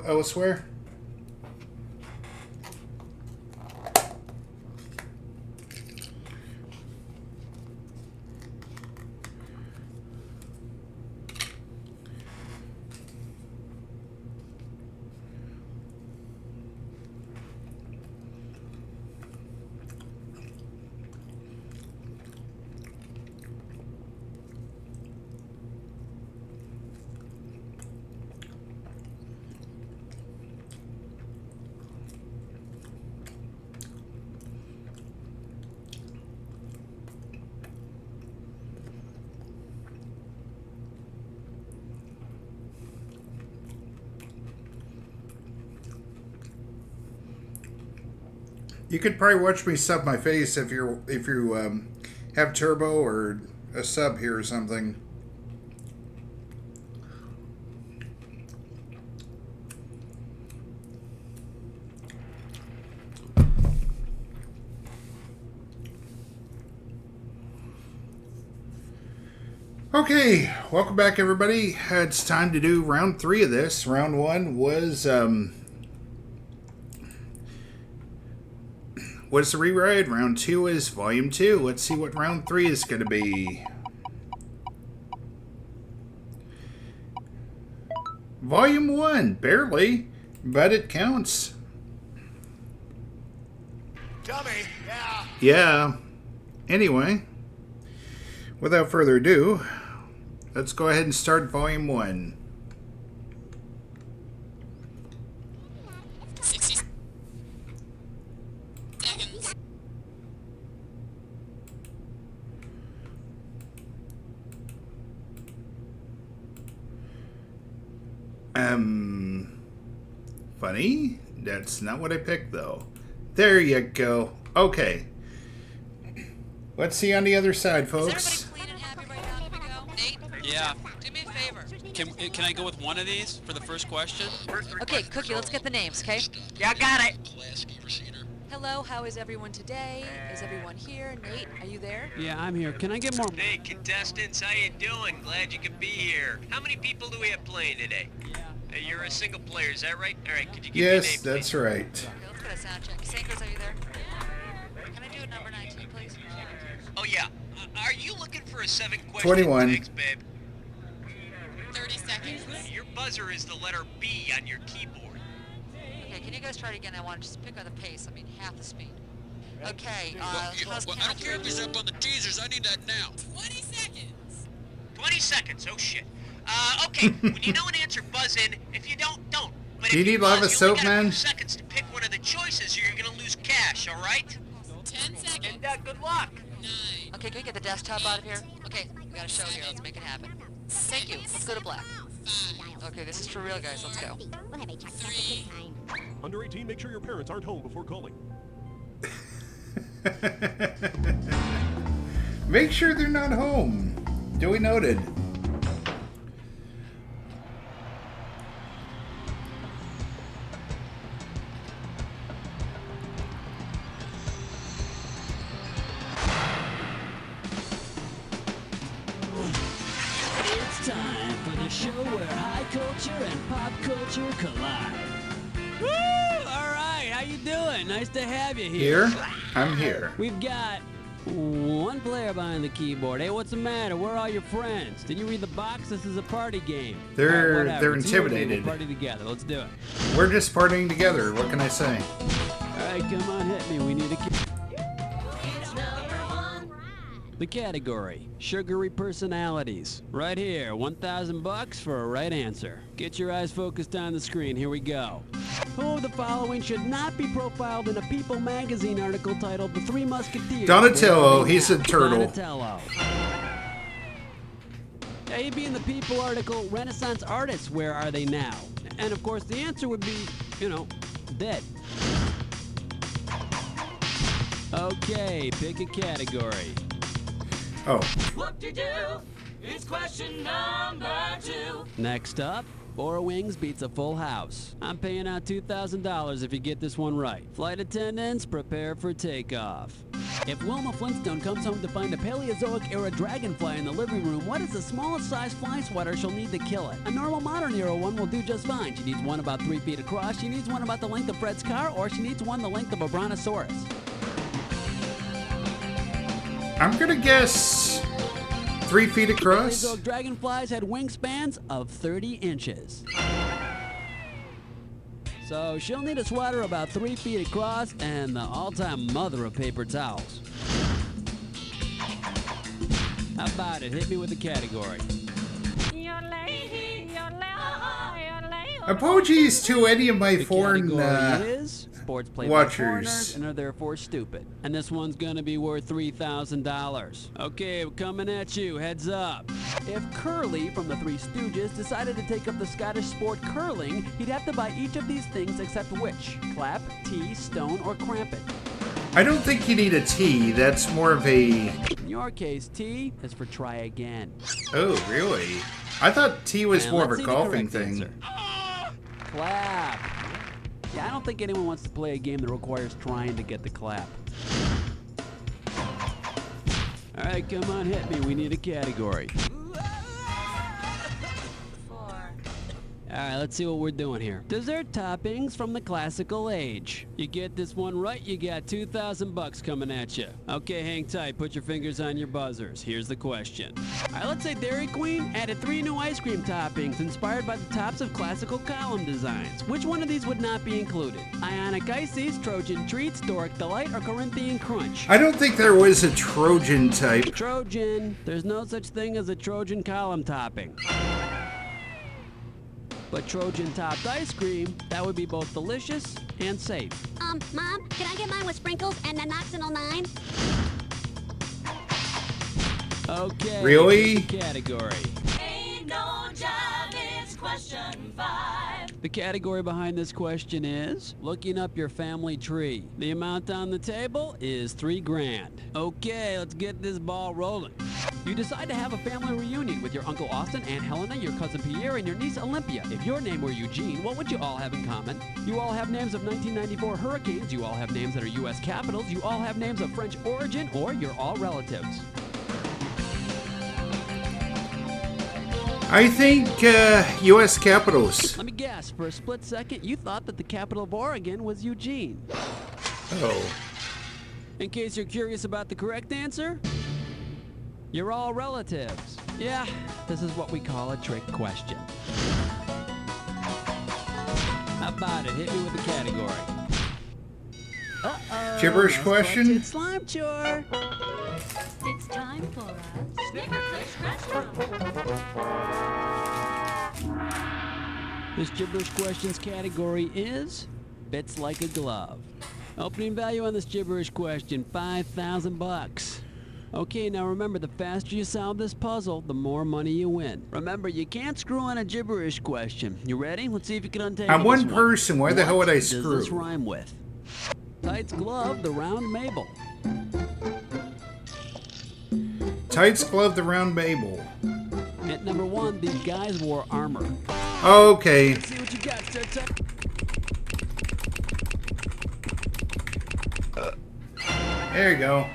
elsewhere. You could probably watch me sub my face if you have turbo or a sub here or something. Okay, welcome back everybody. It's time to do round 3 of this. Round 1 was the rewrite. Round 2 is volume 2. Let's see what round 3 is going to be. Volume 1, barely, but it counts. Dummy, yeah. Yeah. Anyway, without further ado, let's go ahead and start volume 1. Funny? That's not what I picked, though. There you go. Okay. Let's see on the other side, folks. Yeah. Do me a favor. Can I go with one of these for the first question? Okay, Cookie, let's get the names, okay? Yeah, got it. Hello, how is everyone today? Is everyone here? Nate, are you there? Yeah, I'm here. Can I get more? Hey, contestants, how you doing? Glad you could be here. How many people do we have playing today? Yeah. You're a single player, is that right? All right, could you give me a name, Yes, that's right. Okay, let's get a sound check. Sankers, are you there? Can I do a number 19, please? Oh, yeah. Are you looking for a 7-question 21. Thanks, babe. 30 seconds. Your buzzer is the letter B on your keyboard. Okay, can you guys try it again? I want to just pick up the pace. I mean, half the speed. Okay, I don't care if he's up on the teasers. I need that now. 20 seconds. 20 seconds, oh shit. Okay, when you know an answer, buzz in. If you don't, don't. But Do you if need buzz, lava you soap, only got a man? few seconds to pick one of the choices or you're gonna lose cash, alright? 10 seconds. And good luck. 9. Okay, can we get the desktop out of here? Okay, we got a show here. Let's make it happen. Thank you. Let's go to black. 5. Okay, this is for real, guys. Let's go. 3. Under 18, make sure your parents aren't home before calling. Make sure they're not home. Duly noted. It's time for the show where high culture and pop culture collide. Woo! All right, how you doing? Nice to have you here. Here? I'm here. We've got One player behind the keyboard. Hey, what's the matter? Where are all your friends? Did you read the box? This is a party game. They're Whatever. It's your game. intimidated. We'll party together. Let's do it. We're just partying together. What can I say? All right, come on, hit me. We need a The category, sugary personalities. Right here, $1,000 for a right answer. Get your eyes focused on the screen. Here we go. Who of the following should not be profiled in a People magazine article titled "The Three Musketeers"? Donatello. He's a turtle. Donatello. A, B in the People article, Renaissance artists, where are they now? And of course, the answer would be, dead. Okay, pick a category. Oh. Whoop-de-doo, it's question number 2. Next up, Four Wings beats a full house. I'm paying out $2,000 if you get this one right. Flight attendants, prepare for takeoff. If Wilma Flintstone comes home to find a Paleozoic-era dragonfly in the living room, what is the smallest size fly swatter she'll need to kill it? A normal modern-era one will do just fine. She needs one about 3 feet across, she needs one about the length of Fred's car, or she needs one the length of a brontosaurus. I'm gonna guess 3 feet across. Paleozoic dragonflies had wingspans of 30 inches. So she'll need a sweater about 3 feet across and the all-time mother of paper towels. How about it? Hit me with the category. Apologies to any of my The foreign category is sports played by watchers. foreigners and are therefore stupid. And this one's gonna be worth $3,000. Okay, we're coming at you. Heads up. If Curly from the Three Stooges decided to take up the Scottish sport curling, he'd have to buy each of these things except which? Clap, tee, stone, or crampet? I don't think you need a T. That's more of a... In your case, T is for try again. Oh, really? I thought T was And more of let's a see the golfing correct thing. answer. Clap. Yeah, I don't think anyone wants to play a game that requires trying to get the clap. All right, come on, hit me. We need a category. All right, let's see what we're doing here. Dessert toppings from the classical age. You get this one right, you got $2,000 coming at you. Okay, hang tight. Put your fingers on your buzzers. Here's the question. All right, let's say Dairy Queen added 3 new ice cream toppings inspired by the tops of classical column designs. Which one of these would not be included? Ionic Ices, Trojan Treats, Doric Delight, or Corinthian Crunch? I don't think there was a Trojan type. Trojan. There's no such thing as a Trojan column topping. But Trojan topped ice cream, that would be both delicious and safe. Mom, can I get mine with sprinkles and an Oxynol 9? Okay. Really? Category. Ain't no job, it's question 5. The category behind this question is looking up your family tree. The amount on the table is $3 grand. Okay, let's get this ball rolling. You decide to have a family reunion with your Uncle Austin, Aunt Helena, your cousin Pierre, and your niece Olympia. If your name were Eugene, what would you all have in common? You all have names of 1994 hurricanes, you all have names that are U.S. capitals, you all have names of French origin, or you're all relatives. I think U.S. capitals. Let me guess, for a split second, you thought that the capital of Oregon was Eugene. Oh. In case you're curious about the correct answer, you're all relatives. Yeah, this is what we call a trick question. How about it? Hit me with the category. Uh-oh. Gibberish question? Slime chore. It's time for a Snicker Click Scratch This gibberish questions category is Fits Like a Glove. Opening value on this gibberish question, $5,000. Okay, now remember, the faster you solve this puzzle, the more money you win. Remember, you can't screw on a gibberish question. You ready? Let's see if you can untangle I'm one this person. Why the hell would I What screw? does this rhyme with? Tights glove, the round Mabel. Tights glove the round Mabel. Hint number 1, these guys wore armor. Okay. Let's see what you got, Sir. There you go.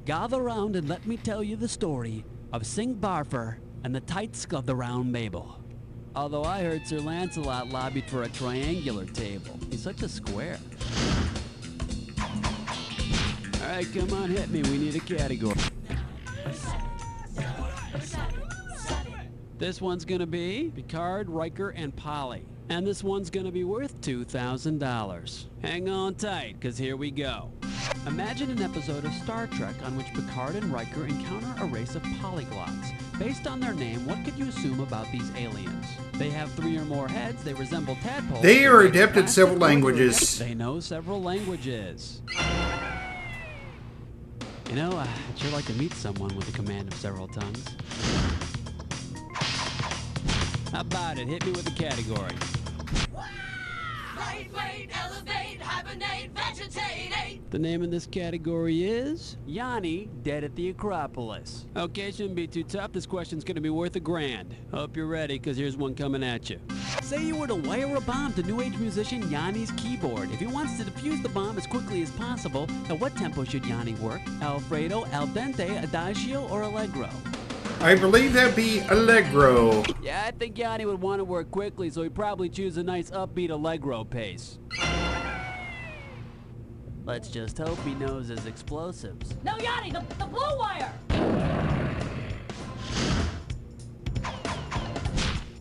Gather round and let me tell you the story of Sing Barfer and the tights of the round Mabel. Although I heard Sir Lancelot lobbied for a triangular table. He's such a square. Alright, come on, hit me. We need a category. This one's gonna be Picard, Riker, and Polly. And this one's gonna be worth $2,000. Hang on tight, cause here we go. Imagine an episode of Star Trek on which Picard and Riker encounter a race of polyglots. Based on their name, what could you assume about these aliens? They have 3 or more heads, they resemble tadpoles. They are adept at several languages. They know several languages. You know, I'd sure like to meet someone with the command of several tongues. How about it? Hit me with the category. Light, wait, elevate, hibernate, vegetate. The name of this category is Yanni, Dead at the Acropolis. Okay, shouldn't be too tough. This question's gonna be worth $1,000. Hope you're ready, cause here's one coming at you. Say you were to wire a bomb to New Age musician Yanni's keyboard. If he wants to defuse the bomb as quickly as possible, at what tempo should Yanni work? Alfredo, al dente, adagio, or allegro? I believe that'd be Allegro. Yeah, I think Yanni would want to work quickly, so he'd probably choose a nice upbeat allegro pace. Let's just hope he knows his explosives. No, Yanni, the blue wire.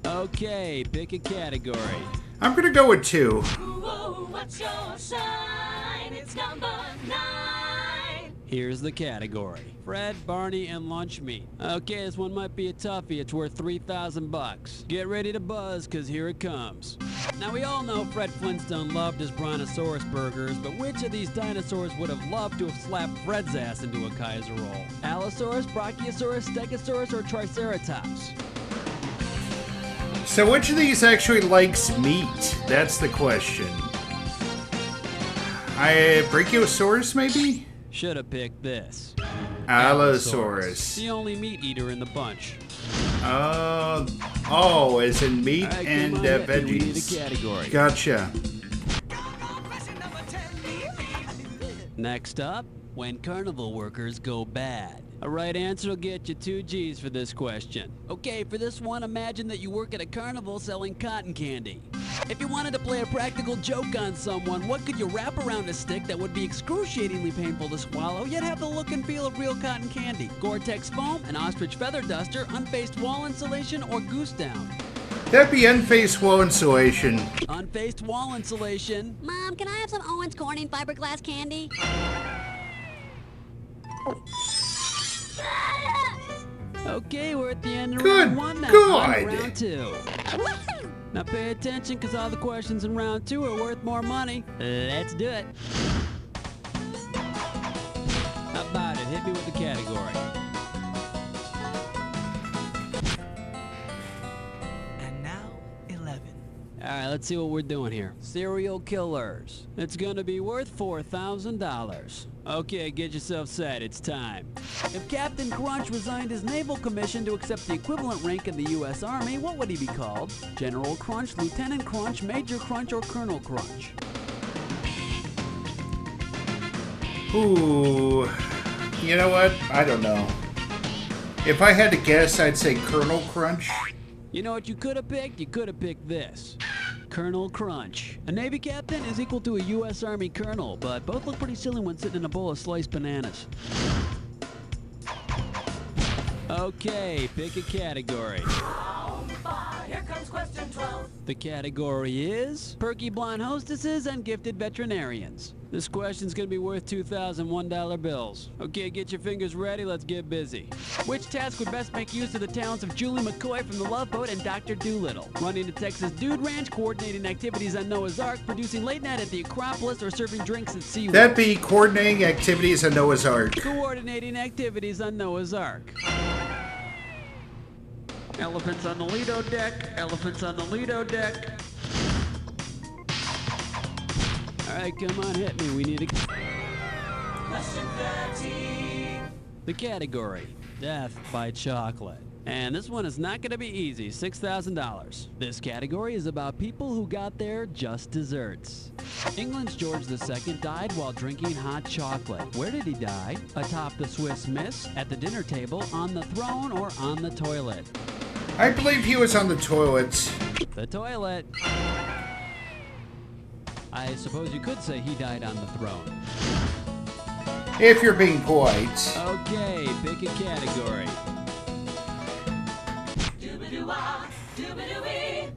Okay, pick a category. I'm gonna go with 2. Whoa, what's your sign? It's number 9. Here's the category. Fred, Barney, and lunch meat. Okay, this one might be a toughie. It's worth $3,000. Get ready to buzz, cause here it comes. Now we all know Fred Flintstone loved his brontosaurus burgers, but which of these dinosaurs would have loved to have slapped Fred's ass into a Kaiser roll? Allosaurus, Brachiosaurus, Stegosaurus, or Triceratops? So which of these actually likes meat? That's the question. Brachiosaurus, maybe? Should have picked this. Allosaurus. The only meat eater in the bunch. Oh, as in meat right, and veggies. We need a category. Gotcha. Next up, when carnival workers go bad. A right answer will get you 2 G's for this question. Okay, for this one, imagine that you work at a carnival selling cotton candy. If you wanted to play a practical joke on someone, what could you wrap around a stick that would be excruciatingly painful to swallow, yet have the look and feel of real cotton candy? Gore-Tex foam, an ostrich feather duster, unfaced wall insulation, or goose down? That'd be unfaced wall insulation. Unfaced wall insulation. Mom, can I have some Owens Corning fiberglass candy? Okay, we're at the end of Good round 1 now. God. On round 2. Now pay attention, because all the questions in round 2 are worth more money. Let's do it. How about it? Hit me with the category. And now, 11. Alright, let's see what we're doing here. Serial killers. It's gonna be worth $4,000. Okay, get yourself set. It's time. If Captain Crunch resigned his naval commission to accept the equivalent rank in the U.S. Army, what would he be called? General Crunch, Lieutenant Crunch, Major Crunch, or Colonel Crunch? Ooh. You know what? I don't know. If I had to guess, I'd say Colonel Crunch. You know what you could have picked? You could have picked this. Colonel Crunch. A Navy captain is equal to a U.S. Army colonel, but both look pretty silly when sitting in a bowl of sliced bananas. Okay, pick a category. Here comes question 12. The category is Perky Blonde Hostesses and Gifted Veterinarians. This question's gonna be worth $2,001 bills. Okay, get your fingers ready, let's get busy. Which task would best make use of the talents of Julie McCoy from The Love Boat and Dr. Doolittle? Running the Texas Dude Ranch, coordinating activities on Noah's Ark, producing late night at the Acropolis, or serving drinks at SeaWorld? That'd be coordinating activities on Noah's Ark. Coordinating activities on Noah's Ark. Elephants on the Lido deck, elephants on the Lido deck. Alright, come on, hit me. We need a... Question 13. The category, Death by Chocolate. And this one is not going to be easy, $6,000. This category is about people who got their just desserts. England's George II died while drinking hot chocolate. Where did he die? Atop the Swiss Miss, at the dinner table, on the throne, or on the toilet? I believe he was on the toilet. The toilet. I suppose you could say he died on the throne. If you're being polite. Okay, pick a category. Doobadoo-wah, doobadoo-wee.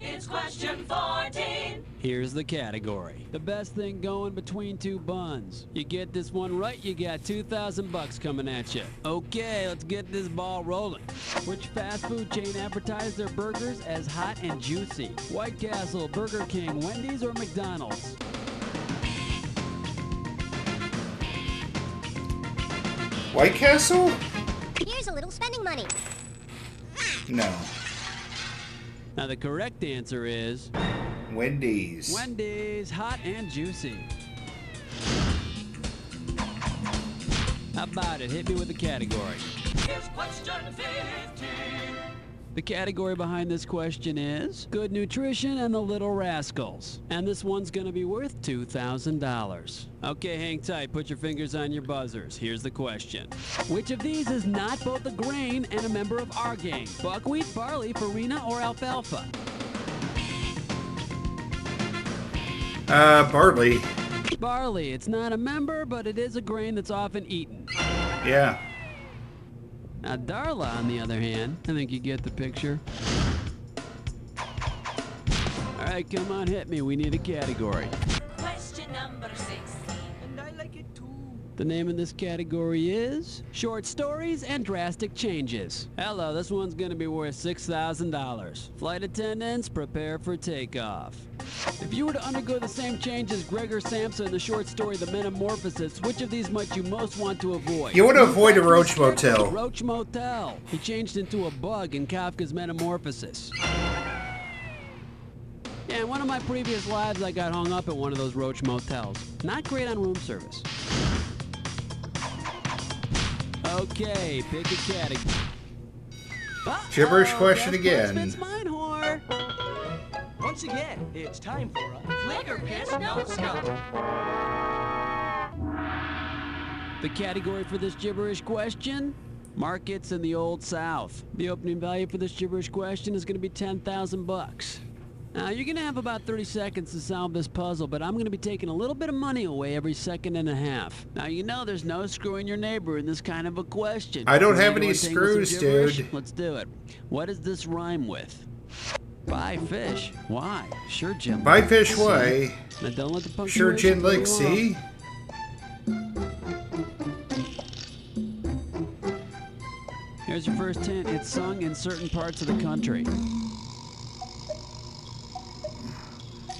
It's question 14. Here's the category. The best thing going between two buns. You get this one right, you got $2,000 coming at you. Okay, let's get this ball rolling. Which fast food chain advertised their burgers as hot and juicy? White Castle, Burger King, Wendy's, or McDonald's? White Castle? Here's a little spending money. No. Now the correct answer is Wendy's. Wendy's, hot and juicy. How about it? Hit me with the category. Here's question 15. The category behind this question is Good Nutrition and the Little Rascals. And this one's gonna be worth $2,000. Okay, hang tight, put your fingers on your buzzers. Here's the question. Which of these is not both a grain and a member of our gang? Buckwheat, barley, farina, or alfalfa? Barley. Barley, it's not a member, but it is a grain that's often eaten. Yeah. Now, Darla, on the other hand, I think you get the picture. All right, come on, hit me. We need a category. Question number 16. And I like it too. The name of this category is Short Stories and Drastic Changes. Hello, this one's going to be worth $6,000. Flight attendants, prepare for takeoff. If you were to undergo the same change as Gregor Samsa in the short story The Metamorphosis, which of these might you most want to avoid? You want to avoid a Roach Motel. Roach Motel. He changed into a bug in Kafka's Metamorphosis. Yeah, in one of my previous lives, I got hung up at one of those Roach Motels. Not great on room service. Okay, pick a category. Gibberish question again. Mine, whore. Once again, it's time for a Flicker Piss No Scope. The category for this gibberish question? Markets in the Old South. The opening value for this gibberish question is going to be $10,000. Now, you're going to have about 30 seconds to solve this puzzle, but I'm going to be taking a little bit of money away every second and a half. Now, you know there's no screwing your neighbor in this kind of a question. I don't Ready have to any untangle some screws, gibberish? dude. Let's do it. What does this rhyme with? Buy fish. Why? Sure, Jim. Buy fish, See? why? Now, don't let the punctuation Sure, Gin throw you Lick, off. see? Here's your first hint. It's sung in certain parts of the country.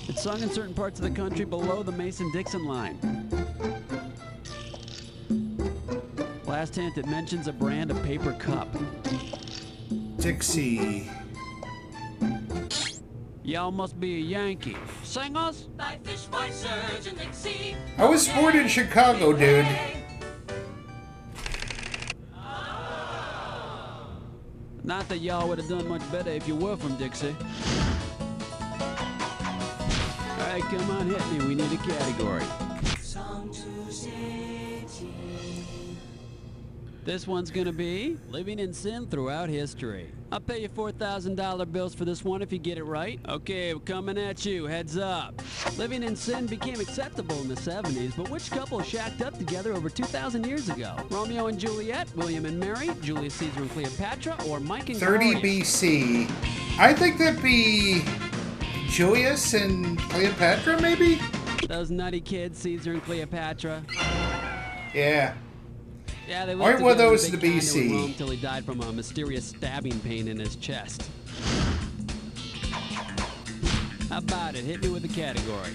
It's sung in certain parts of the country below the Mason-Dixon line. Last hint, it mentions a brand of paper cup. Dixie. Y'all must be a Yankee. Sing us? Buy fish, boy, surge and Dixie. I was born in Chicago, dude. Not that y'all would have done much better if you were from Dixie. All right, come on, hit me. We need a category. Song to City. This one's gonna be living in sin throughout history. I'll pay you $4,000 bills for this one if you get it right. Okay, we're coming at you. Heads up. Living in sin became acceptable in the 70s, but which couple shacked up together over 2,000 years ago? Romeo and Juliet, William and Mary, Julius Caesar and Cleopatra, or Mike and 30 Gloria? BC. I think that'd be Julius and Cleopatra, maybe? Those nutty kids, Caesar and Cleopatra. Yeah. Yeah, they Why lived were together those in the big condo in BC? Rome till he died from a mysterious stabbing pain in his chest. How about it? Hit me with a category.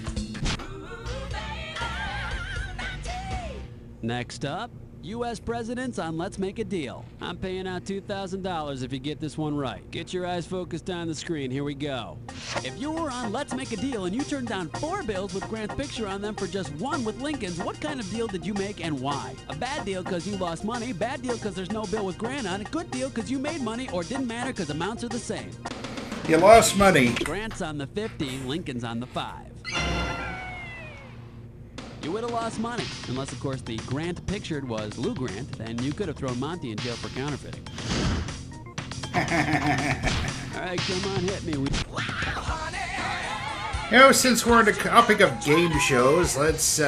Next up, U.S. presidents on Let's Make a Deal. I'm paying out $2,000 if you get this one right. Get your eyes focused on the screen. Here we go. If you were on Let's Make a Deal and you turned down 4 bills with Grant's picture on them for just 1 with Lincoln's, what kind of deal did you make and why? A bad deal because you lost money, bad deal because there's no bill with Grant on it, good deal because you made money, or didn't matter because amounts are the same. You lost money. Grant's on the 50, Lincoln's on the 5. You would have lost money, unless of course the Grant pictured was Lou Grant, then you could have thrown Monty in jail for counterfeiting. All right, come on, hit me. You know, since we're on the topic of game shows, let's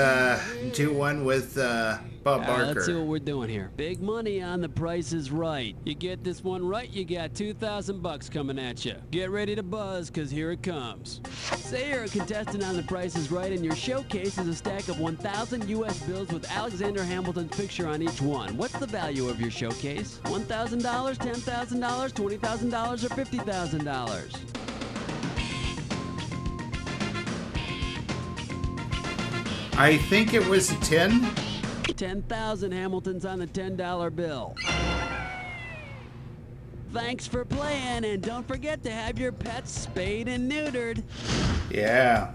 do one with Bob Barker. Let's see what we're doing here. Big money on The Price is Right. You get this one right, you got $2,000 coming at you. Get ready to buzz, cause here it comes. Say you're a contestant on The Price is Right, and your showcase is a stack of 1,000 U.S. bills with Alexander Hamilton's picture on each one. What's the value of your showcase? $1,000, $10,000, $20,000, or $50,000? I think it was a 10. 10,000 Hamiltons on the $10 bill. Thanks for playing, and don't forget to have your pets spayed and neutered. Yeah.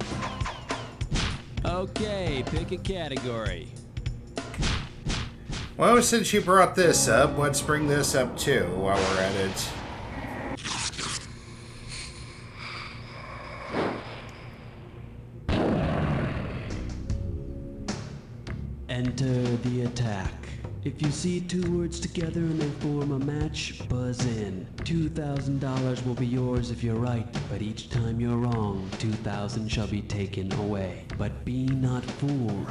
Okay, pick a category. Well, since you brought this up, let's bring this up too while we're at it. Enter the attack. If you see two words together and they form a match, buzz in. $2,000 will be yours if you're right, but each time you're wrong, 2,000 shall be taken away. But be not fooled.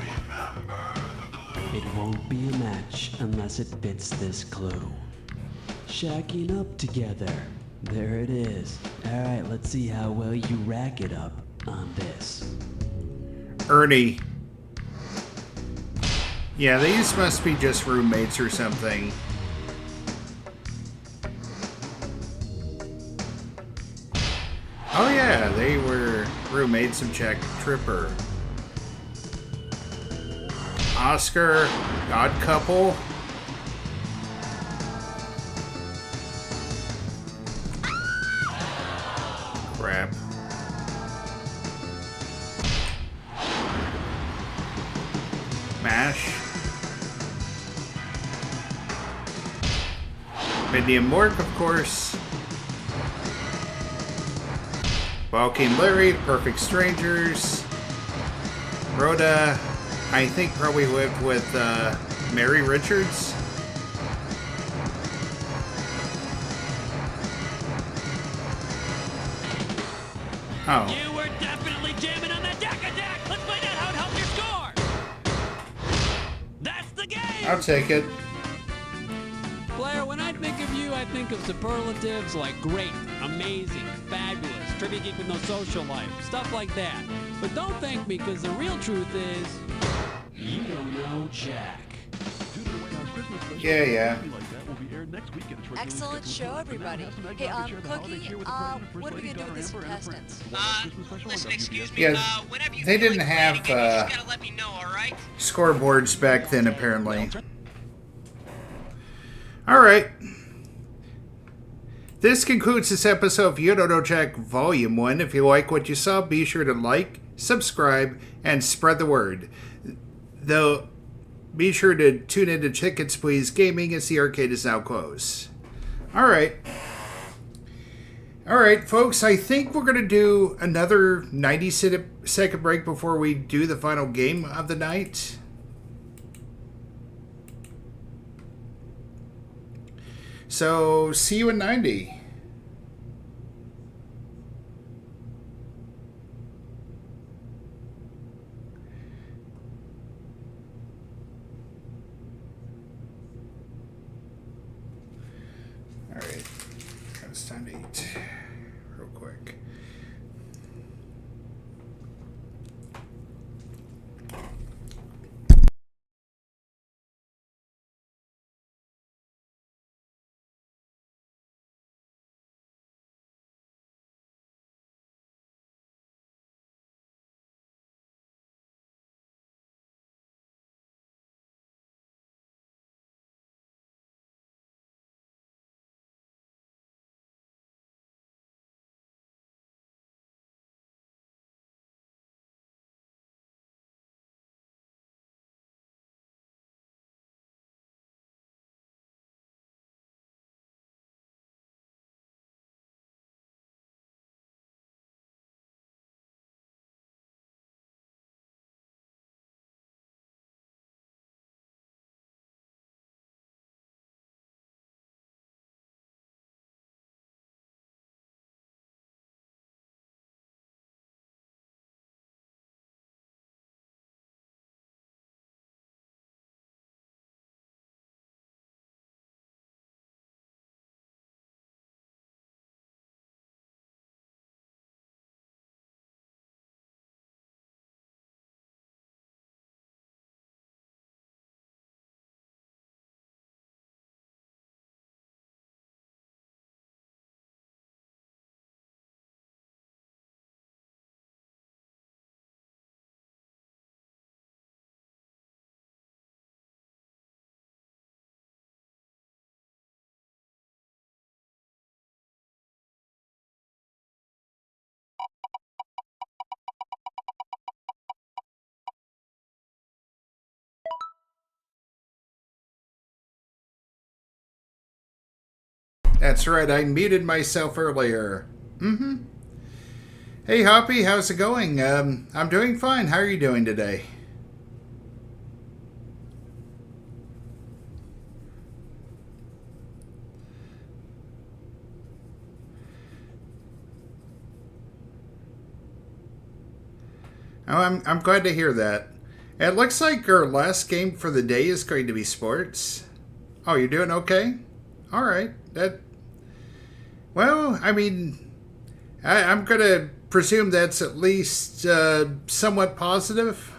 It won't be a match unless it fits this clue. Shacking up together. There it is. Alright, let's see how well you rack it up on this. Ernie. Yeah, these must be just roommates or something. Oh yeah, they were roommates of Jack Tripper. Oscar, Odd Couple. Crap. MASH. Mindy and Mork, of course. Balky and Larry, Perfect Strangers. Rhoda, I think probably lived with Mary Richards. Oh. You were definitely jamming on that Jack Attack! Let's find out how it helped your score! That's the game! I'll take it. Blair, when I think of you, I think of superlatives like great, amazing, fabulous, trivia geek with no social life, stuff like that. But don't thank me, because the real truth is, you don't know Jack. Yeah. Excellent show, everybody. Hey, Cookie, what are we gonna do with these contestants? Listen, excuse me. Yeah, Whenever you they feel didn't like have playing again, you just gotta let me know, all right? scoreboards back then, apparently. Alright. This concludes this episode of You Don't Know Jack Volume 1. If you like what you saw, be sure to like, subscribe, and spread the word. Though, be sure to tune in to Tickets Please Gaming as the arcade is now closed. Alright. Alright, folks, I think we're going to do another 90-second break before we do the final game of the night. So, see you in 90. Alright, it's time to eat real quick. That's right, I muted myself earlier. Mm-hmm. Hey, Hoppy, how's it going? I'm doing fine. How are you doing today? Oh, I'm glad to hear that. It looks like our last game for the day is going to be sports. Oh, you're doing okay? All right. Well, I mean, I'm going to presume that's at least somewhat positive.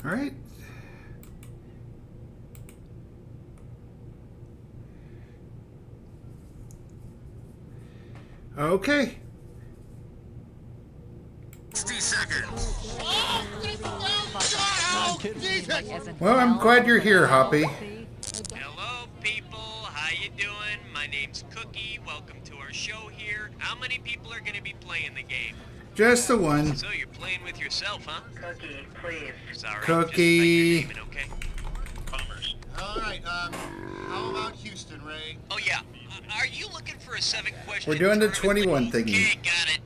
All right. Okay. 60 seconds. Well, I'm glad you're here, Hoppy. Hello, people. How you doing? My name's Cookie. Welcome to our show here. How many people are going to be playing the game? Just the one. So you're playing with yourself, huh? Cookie, please. Sorry. Cookie. Just type your name in, okay? All right, how about Houston, Ray? Oh, yeah. Are you looking for a 7-question We're doing the tournament? 21 thingy. Okay, got it.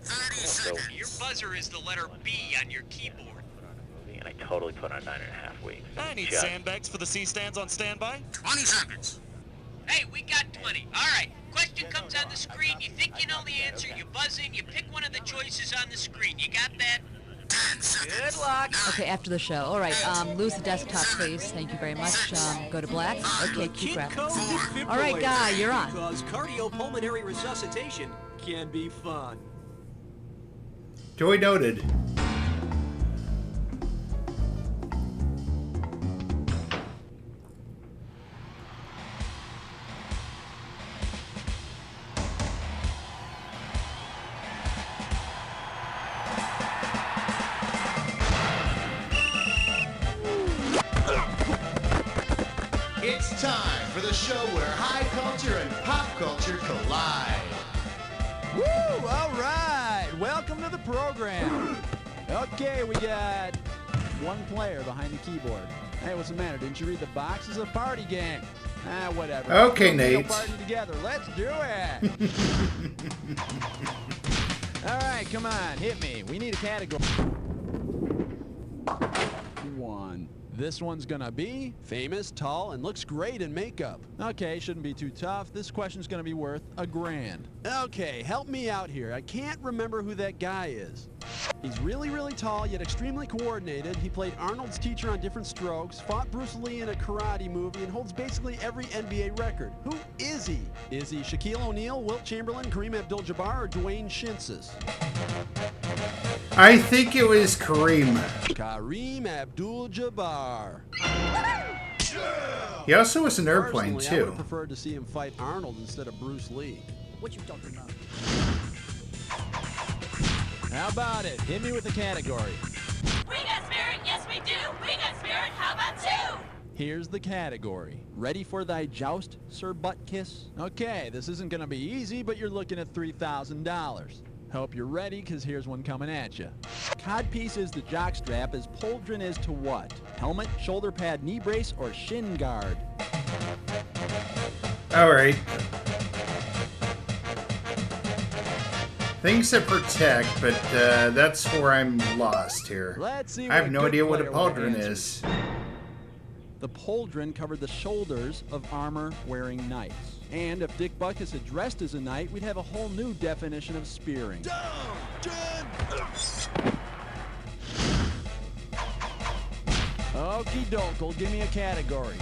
30 seconds. Your buzzer is the letter B on your keyboard. And I totally put on 9.5 weeks. I need Just- sandbags for the C-stands on standby. 20 seconds. Hey, we got 20. All right. Question comes on the screen. You think you know the answer. You buzz in. You pick one of the choices on the screen. You got that? 10 seconds. Good luck. Okay, after the show. All right, lose the desktop, please. Thank you very much. Go to black. Okay, keep wrapping. All right, Guy, you're on. Because cardiopulmonary resuscitation can be fun. Joy noted. It's time for the show where high culture and pop culture collide. Woo! All right. Welcome to the program. Okay, we got one player behind the keyboard. Hey, what's the matter? Didn't you read the box? It's a party game. Ah, whatever. Okay, Let's go Nate. party together. Let's do it. All right, come on, hit me. We need a category. One. This one's gonna be famous, tall, and looks great in makeup. Okay, shouldn't be too tough. This question's gonna be worth $1,000. Okay, help me out here. I can't remember who that guy is. He's really, really tall, yet extremely coordinated. He played Arnold's teacher on Different Strokes, fought Bruce Lee in a karate movie, and holds basically every NBA record. Who is he? Is he Shaquille O'Neal, Wilt Chamberlain, Kareem Abdul-Jabbar, or Dwayne Shinsis? I think it was Kareem. Kareem Abdul-Jabbar. He also was an airplane, Personally, I would have too. preferred to see him fight Arnold instead of Bruce Lee. What you talking about? How about it? Hit me with the category. We got spirit, yes we do. We got spirit, how about you? Here's the category. Ready for thy joust, Sir Buttkiss? Okay, this isn't gonna be easy, but you're looking at $3,000. Hope you're ready, because here's one coming at you. Codpiece is the jockstrap, as pauldron is to what? Helmet, shoulder pad, knee brace, or shin guard? All right. Things that protect, but that's where I'm lost here. Let's see I have what a no good idea what a player would pauldron answer. is. The pauldron covered the shoulders of armor-wearing knights. And if Dick Butkus had dressed as a knight, we'd have a whole new definition of spearing. Okie doke, give me a category.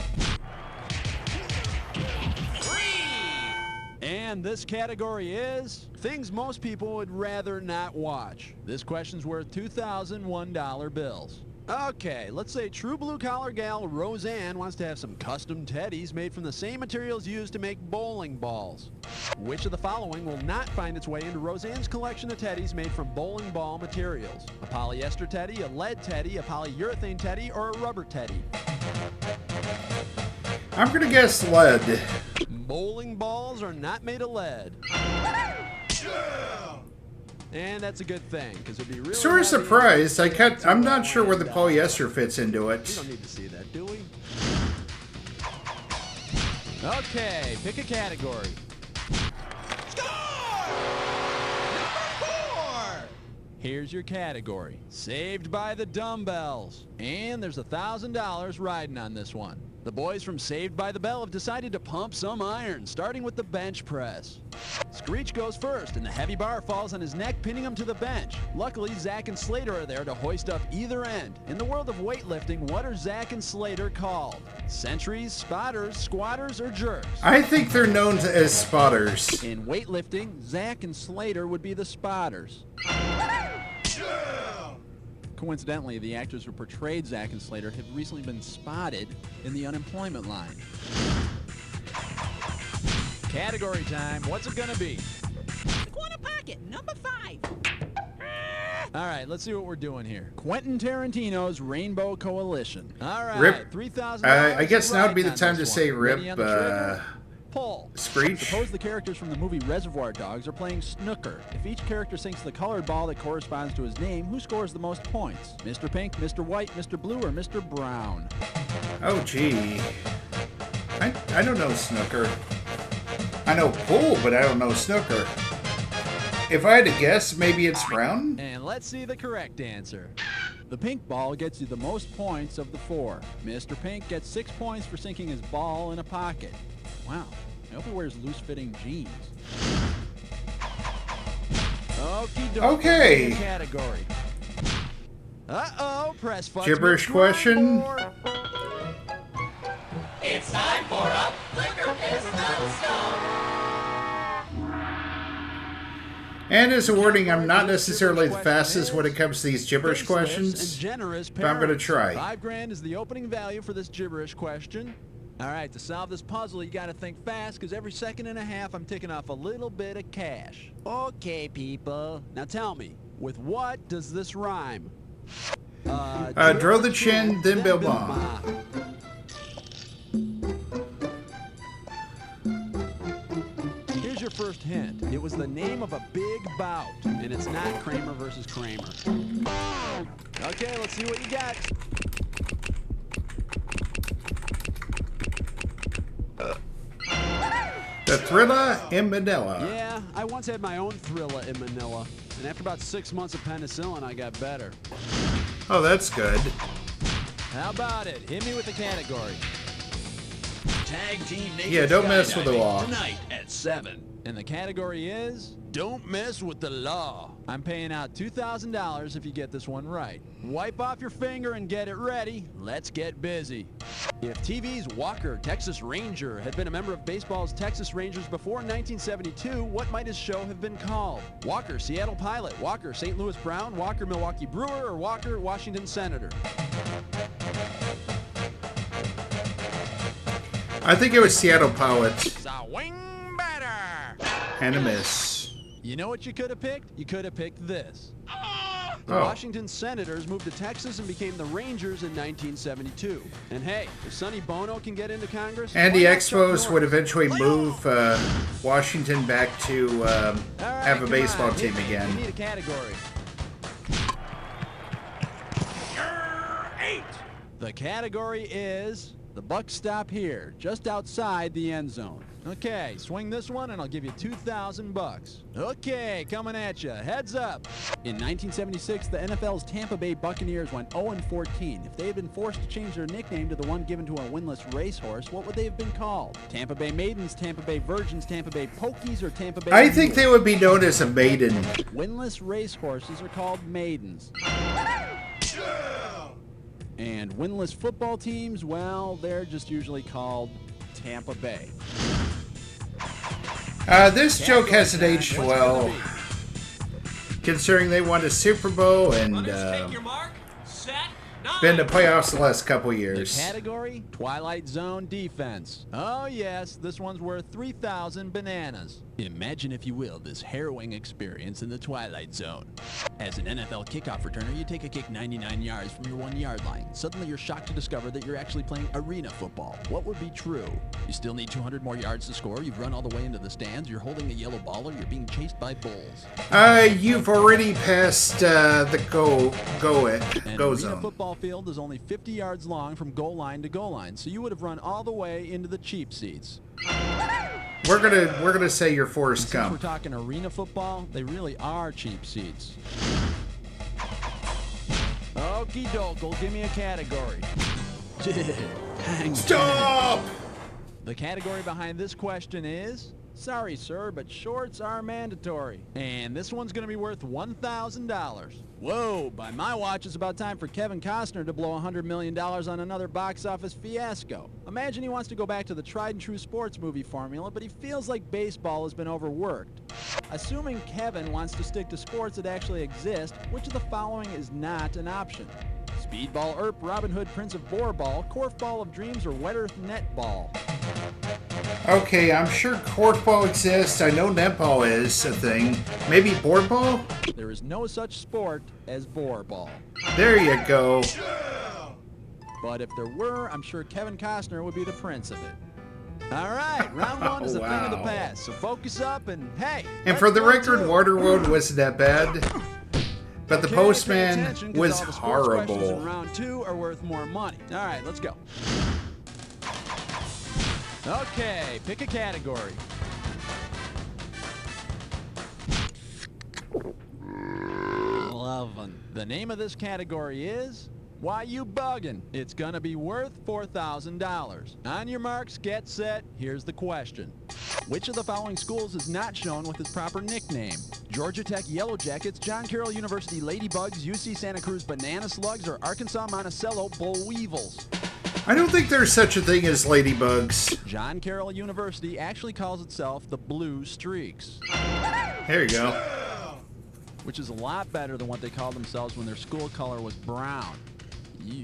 And this category is things most people would rather not watch. This question's worth $2,001 bills. Okay, let's say true blue-collar gal Roseanne wants to have some custom teddies made from the same materials used to make bowling balls. Which of the following will not find its way into Roseanne's collection of teddies made from bowling ball materials? A polyester teddy, a lead teddy, a polyurethane teddy, or a rubber teddy? I'm going to guess lead. Bowling balls are not made of lead. And that's a good thing, because it'd be really Sort of heavy. surprised. I'm not sure where the polyester fits into We it. don't need to see that, do we? Okay, pick a category. Here's your category. Saved by the Dumbbells. And there's $1,000 riding on this one. The boys from Saved by the Bell have decided to pump some iron, starting with the bench press. Screech goes first, and the heavy bar falls on his neck, pinning him to the bench. Luckily, Zach and Slater are there to hoist up either end. In the world of weightlifting, what are Zach and Slater called? Sentries, spotters, squatters, or jerks? I think they're known as spotters. In weightlifting, Zach and Slater would be the spotters. Coincidentally, the actors who portrayed Zach and Slater have recently been spotted in the unemployment line. Category time. What's it gonna be? The corner pocket, number 5. All right, let's see what we're doing here. Quentin Tarantino's Rainbow Coalition. All right, Rip. $3,000. I guess now would be the on time this to say one. rip. Ready on the trigger? Pull. Screech. Suppose the characters from the movie Reservoir Dogs are playing snooker. If each character sinks the colored ball that corresponds to his name, who scores the most points? Mr. Pink, Mr. White, Mr. Blue, or Mr. Brown? Oh, gee. I don't know snooker. I know pool, but I don't know snooker. If I had to guess, maybe it's brown? And let's see the correct answer. The pink ball gets you the most points of the 4. Mr. Pink gets 6 points for sinking his ball in a pocket. Wow, I hope he wears loose-fitting jeans. Okie dokie. Okay. Category. Uh-oh, press Futzman's Gibberish question. It's time for a Flicker Pistol Stone. And as a warning, I'm not necessarily the fastest when it comes to these gibberish questions, but I'm going to try. $5,000 is the opening value for this gibberish question. All right, to solve this puzzle, you got to think fast, because every second and a half, I'm taking off a little bit of cash. Okay, people. Now tell me, with what does this rhyme? Drill the chin, then Bill Ma. Here's your first hint. It was the name of a big bout, and it's not Kramer versus Kramer. Okay, let's see what you got. The Thriller in Manila. Yeah, I once had my own Thrilla in Manila, and after about 6 months of penicillin, I got better. Oh, that's good. How about it? Hit me with the category. Tag team naked Yeah, don't mess with the skydiving law. Tonight at 7. And the category is Don't Mess with the Law. I'm paying out $2,000 if you get this one right. Wipe off your finger and get it ready. Let's get busy. If TV's Walker, Texas Ranger, had been a member of baseball's Texas Rangers before 1972, what might his show have been called? Walker, Seattle Pilot, Walker, St. Louis Brown, Walker, Milwaukee Brewer, or Walker, Washington Senator? I think it was Seattle Pilots. It's a wing batter. And a miss. You know what you could have picked? You could have picked this. The Oh. Washington Senators moved to Texas and became the Rangers in 1972. And hey, if Sonny Bono can get into Congress... And why the not Chuck Expos Norris? would eventually move Washington back to have a baseball team You again. need a category. 8. The category is the Bucks stop here, just outside the end zone. Okay, swing this one and I'll give you $2,000. Okay, coming at you. Heads up. In 1976, the NFL's Tampa Bay Buccaneers went 0-14. If they had been forced to change their nickname to the one given to a winless racehorse, what would they have been called? Tampa Bay Maidens, Tampa Bay Virgins, Tampa Bay Pokies, or Tampa Bay... I think they would be known as a maiden. Winless racehorses are called maidens. And winless football teams, well, they're just usually called Tampa Bay. This joke hasn't aged well, considering they won a Super Bowl and Take your mark, set, been to playoffs the last couple The years. category? Twilight Zone defense. Oh yes, this one's worth 3,000 bananas. Imagine, if you will, this harrowing experience in the Twilight Zone. As an NFL kickoff returner, you take a kick 99 yards from your 1-yard line. Suddenly you're shocked to discover that you're actually playing arena football. What would be true? You still need 200 more yards to score, you've run all the way into the stands, you're holding a yellow ball, or you're being chased by bulls. You've already passed the go Arena zone. football field is only 50 yards long from goal line to goal line, so you would have run all the way into the cheap seats. We're gonna say you're Forrest Since we're Gump. talking arena football, they really are cheap seats. Okie doke, give me a category. Stop! The category behind this question is, sorry sir, but shorts are mandatory. And this one's gonna be worth $1,000. Whoa, by my watch, it's about time for Kevin Costner to blow $100 million on another box office fiasco. Imagine he wants to go back to the tried and true sports movie formula, but he feels like baseball has been overworked. Assuming Kevin wants to stick to sports that actually exist, which of the following is not an option? Speedball, Earp, Robin Hood, Prince of Boorball, Korfball of Dreams, or Wet Earth Netball? Okay, I'm sure korfball exists. I know netball is a thing. Maybe board ball? There is no such sport as boorball. There you go. But if there were, I'm sure Kevin Costner would be the prince of it. All right, round one is a thing of the Wow. past, so focus up and hey. And for the record, Waterworld wasn't that bad. But the Okay, pay postman attention, 'cause was all the sports questions in horrible. round two are worth more money. All right, let's go. Okay, pick a category. The name of this category is Why You Buggin'? It's gonna be worth $4,000. On your marks, get set, here's the question. Which of the following schools is not shown with its proper nickname? Georgia Tech Yellow Jackets, John Carroll University Ladybugs, UC Santa Cruz Banana Slugs, or Arkansas Monticello Bull Weevils? I don't think there's such a thing as ladybugs. John Carroll University actually calls itself the Blue Streaks. There you go. Which is a lot better than what they called themselves when their school color was brown. You.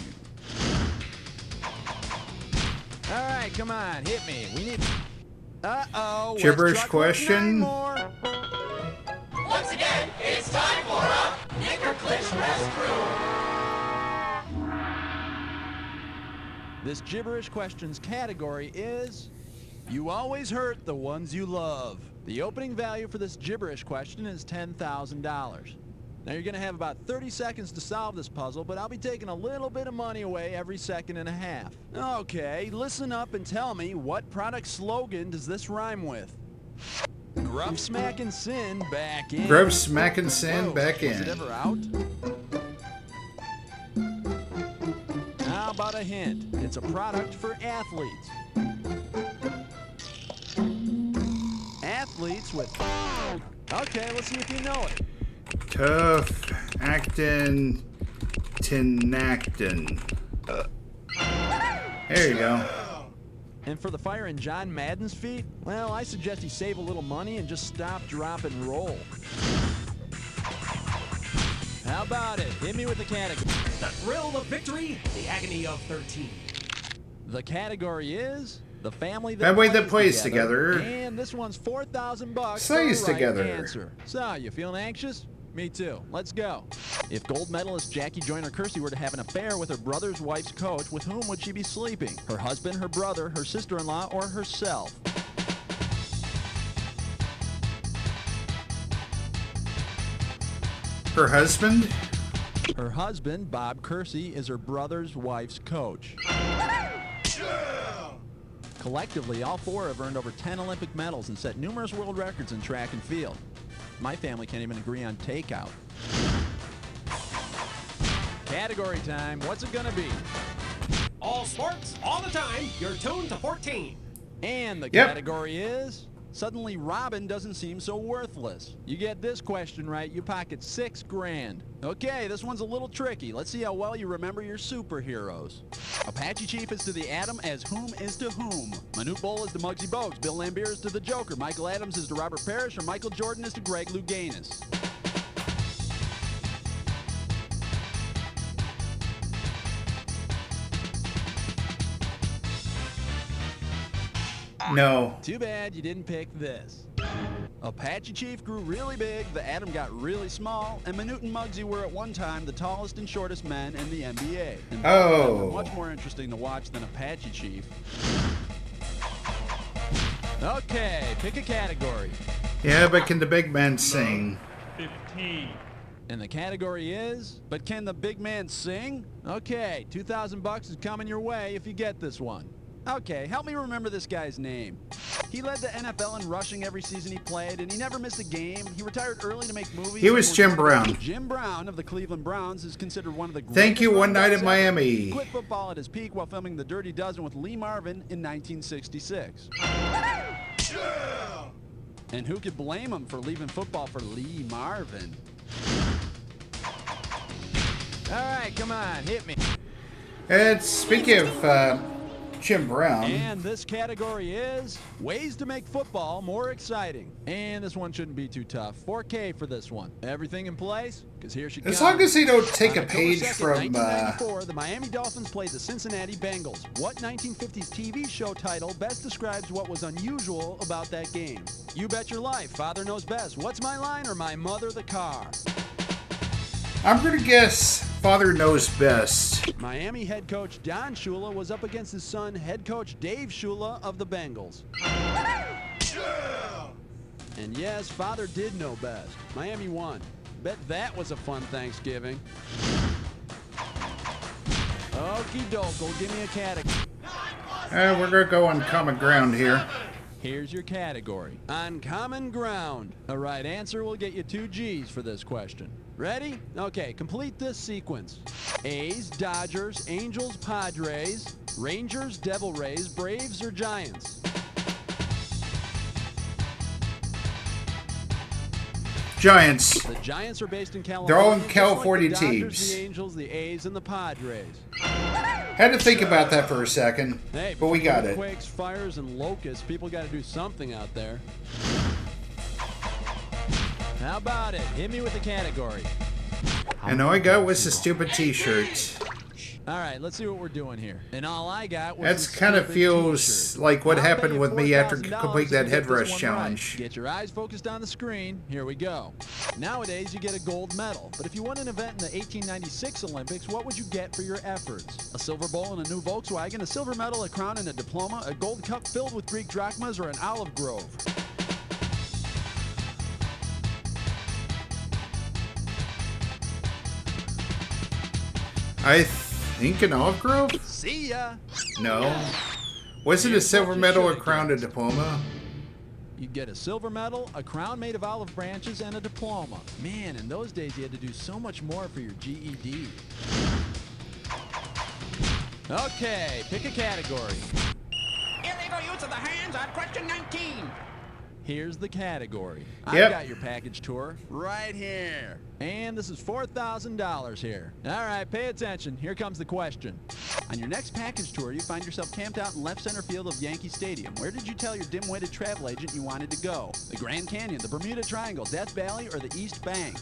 All right, come on, hit me. We need... Uh-oh. Gibberish question. Once again, it's time for a Nickerclish Rescue. This gibberish questions category is You Always Hurt the Ones You Love. The opening value for this gibberish question is $10,000. Now you're going to have about 30 seconds to solve this puzzle, but I'll be taking a little bit of money away every second and a half. Okay, listen up and tell me, what product slogan does this rhyme with? Grub smackin' sin back in. Grub smackin' sin back in. Was it ever out? How about a hint? It's a product for athletes. Athletes with... Okay, let's see if you know it. Tough actin tinactin. There you go. And for the fire in John Madden's feet, well, I suggest he save a little money and just stop, drop, and roll. How about it? Hit me with the category. The thrill of victory, the agony of 13. The category is the family Family that that plays together. And this one's $4,000 Stays for the right together. answer. So, you feeling anxious? Me too. Let's go. If gold medalist Jackie Joyner Kersey were to have an affair with her brother's wife's coach, with whom would she be sleeping? Her husband, her brother, her sister-in-law, or herself? Her husband? Her husband, Bob Kersey, is her brother's wife's coach. Collectively, all four have earned over 10 Olympic medals and set numerous world records in track and field. My family can't even agree on takeout. Category time. What's it gonna be? All sports, all the time. You're tuned to 14. And the Yep. category is... Suddenly, Robin doesn't seem so worthless. You get this question right, you pocket $6 grand. Okay, this one's a little tricky. Let's see how well you remember your superheroes. Apache Chief is to the Atom as whom is to whom. Manute Bol is to Muggsy Bogues. Bill Lambier is to the Joker. Michael Adams is to Robert Parrish, or Michael Jordan is to Greg Louganis. No. Too bad you didn't pick this. Apache Chief grew really big, the Atom got really small, and Manute and Muggsy were at one time the tallest and shortest men in the NBA. And both of them were much more interesting to watch than Apache Chief. Okay, pick a category. Yeah, but can the big man sing? 15. And the category is, but can the big man sing? Okay, $2,000 is coming your way if you get this one. Okay, help me remember this guy's name. He led the NFL in rushing every season he played, and he never missed a game. He retired early to make movies. He was Jim Brown. Jim Brown of the Cleveland Browns is considered one of the greatest. Thank you, One Night in Miami. He quit football at his peak while filming The Dirty Dozen with Lee Marvin in 1966. And who could blame him for leaving football for Lee Marvin? All right, come on, hit me. And speaking of Jim Brown. And this category is ways to make football more exciting. And this one shouldn't be too tough. 4K for this one. Everything in place? Because here she comes. As long as they don't take On a page October 2nd, from 1994, the Miami Dolphins played the Cincinnati Bengals. What 1950s TV show title best describes what was unusual about that game? You bet your life. Father knows best. What's my line or my mother the car? I'm going to guess Father Knows Best. Miami head coach Don Shula was up against his son, head coach Dave Shula of the Bengals. And yes, Father did know best. Miami won. Bet that was a fun Thanksgiving. Okie doke, give me a category. We're going to go on common ground here. Here's your category. On common ground. A right answer will get you 2 G's for this question. Ready? Okay, complete this sequence. A's, Dodgers, Angels, Padres, Rangers, Devil Rays, Braves, or Giants? Giants. The Giants are based in California. They're all in California like the Dodgers, teams. The Angels, the A's, and the Padres. Had to think about that for a second, hey, but we got it. Quakes, fires, and locusts, people got to do something out there. How about it? Hit me with the category. And all I got was a stupid t-shirt. All right, let's see what we're doing here. And all I got was That's kind of feels like what happened with me after completing that headrush challenge. Right. Get your eyes focused on the screen. Here we go. Nowadays, you get a gold medal. But if you won an event in the 1896 Olympics, what would you get for your efforts? A silver bowl and a new Volkswagen, a silver medal, a crown and a diploma, a gold cup filled with Greek drachmas, or an olive grove? I think an olive grove? See ya. No. Was it a silver medal or crown and diploma? You'd get a silver medal, a crown made of olive branches, and a diploma. Man, in those days you had to do so much more for your GED. Okay, pick a category. Illegal use of the hands on question 19. Here's the category. Yep. I've got your package tour right here. And this is $4,000 here. All right, pay attention. Here comes the question. On your next package tour, you find yourself camped out in left center field of Yankee Stadium. Where did you tell your dim-witted travel agent you wanted to go? The Grand Canyon, the Bermuda Triangle, Death Valley, or the East Bank?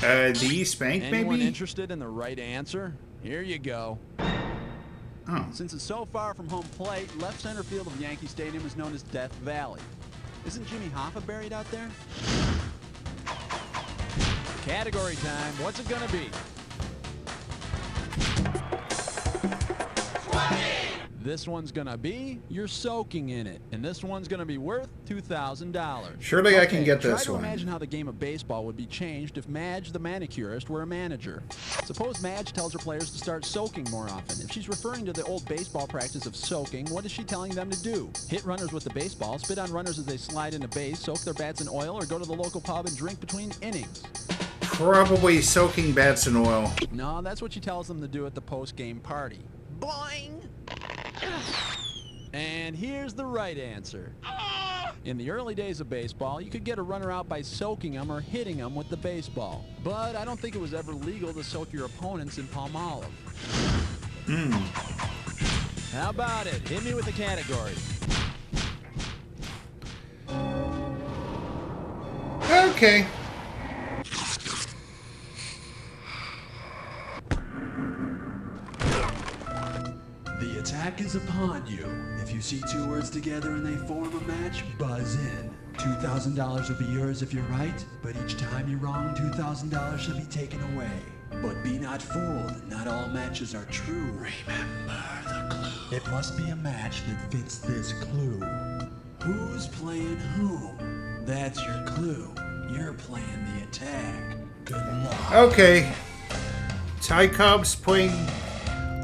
The East Bank, Anyone maybe? interested in the right answer? Here you go. Oh. Since it's so far from home plate, left center field of Yankee Stadium is known as Death Valley. Isn't Jimmy Hoffa buried out there? Category time. What's it gonna be? 20! This one's gonna be you're soaking in it, and this one's gonna be worth $2,000. Surely I can get this try to one. Imagine how the game of baseball would be changed if Madge the manicurist were a manager. Suppose Madge tells her players to start soaking more often. If she's referring to the old baseball practice of soaking, what is she telling them to do? Hit runners with the baseball, spit on runners as they slide into base, soak their bats in oil, or go to the local pub and drink between innings? Probably soaking bats in oil. No, that's what she tells them to do at the post-game party. Boing! And here's the right answer. In the early days of baseball, you could get a runner out by soaking them or hitting them with the baseball. But I don't think it was ever legal to soak your opponents in palm olive. How about it? Hit me with the category. Okay. attack is upon you. If you see two words together and they form a match, buzz in. $2,000 will be yours if you're right, but each time you're wrong, $2,000 shall be taken away. But be not fooled, not all matches are true. Remember the clue. It must be a match that fits this clue. Who's playing whom? That's your clue. You're playing the attack. Good luck. Okay. Ty Cobb's playing...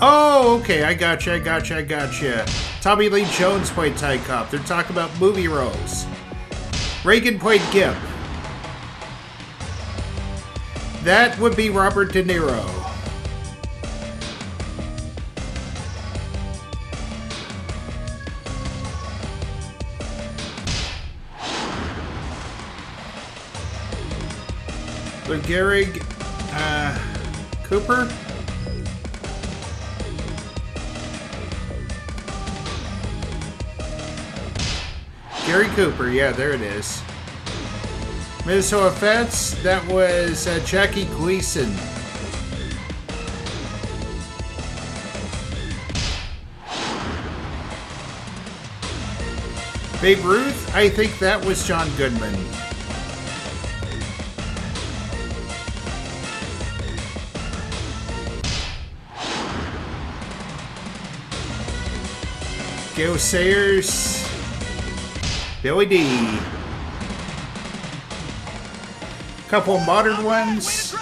Oh, okay. I gotcha. Tommy Lee Jones played Ty Cobb. They're talking about movie roles. Reagan played Gip. That would be Robert De Niro. But Gary Cooper? Gary Cooper, yeah, there it is. Minnesota Fats, that was Jackie Gleason. Babe Ruth, I think that was John Goodman. Gale Sayers, Billy D. Couple modern ones.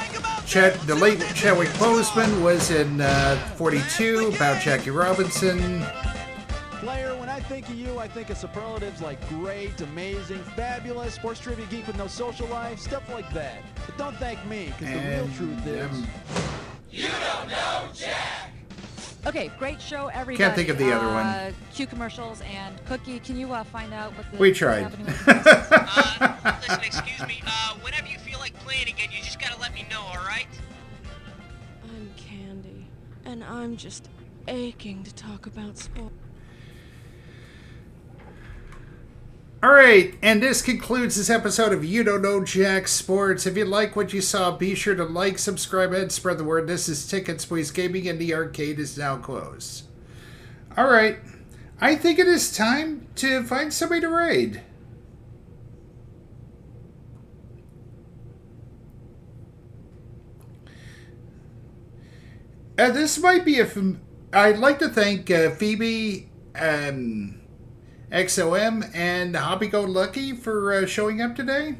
The late Chadwick Boseman was in 42, about Jackie Robinson. Player, when I think of you, I think of superlatives like great, amazing, fabulous, sports trivia geek with no social life, stuff like that. But don't thank me, because the real truth is... You don't know Jack! Okay, great show, everybody. Can't think of the other one. Cue commercials and Cookie. Can you find out what the? We tried. Listen, excuse me. Whenever you feel like playing again, you just gotta let me know, all right? I'm Candy, and I'm just aching to talk about sport. All right, and this concludes this episode of You Don't Know Jack Sports. If you like what you saw, be sure to like, subscribe, and spread the word. This is Tickets Please Gaming, and the arcade is now closed. All right, I think it is time to find somebody to raid. This might be I'd like to thank Phoebe, XOM, and Hobby Go Lucky for showing up today.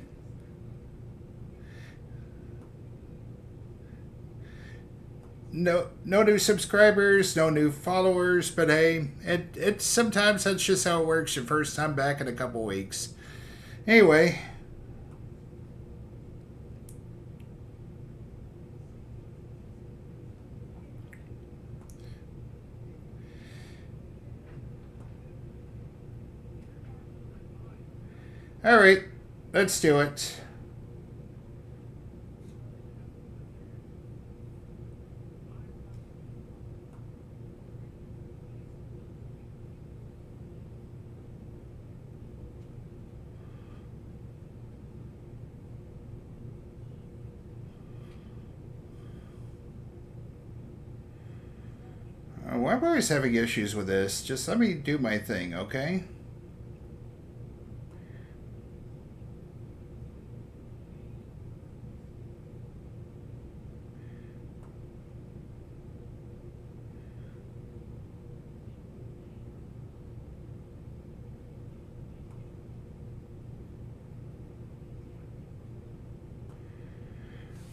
No new subscribers, no new followers, but hey, it's sometimes that's just how it works. Your first time back in a couple weeks. Anyway. All right, let's do it. Why am I always having issues with this? Just let me do my thing, okay?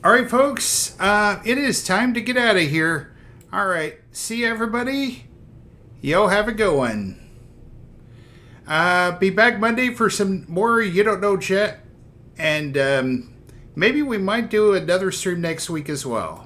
All right, folks, it is time to get out of here. All right, see everybody. Yo, have a good one. Be back Monday for some more You Don't Know Chat, and maybe we might do another stream next week as well.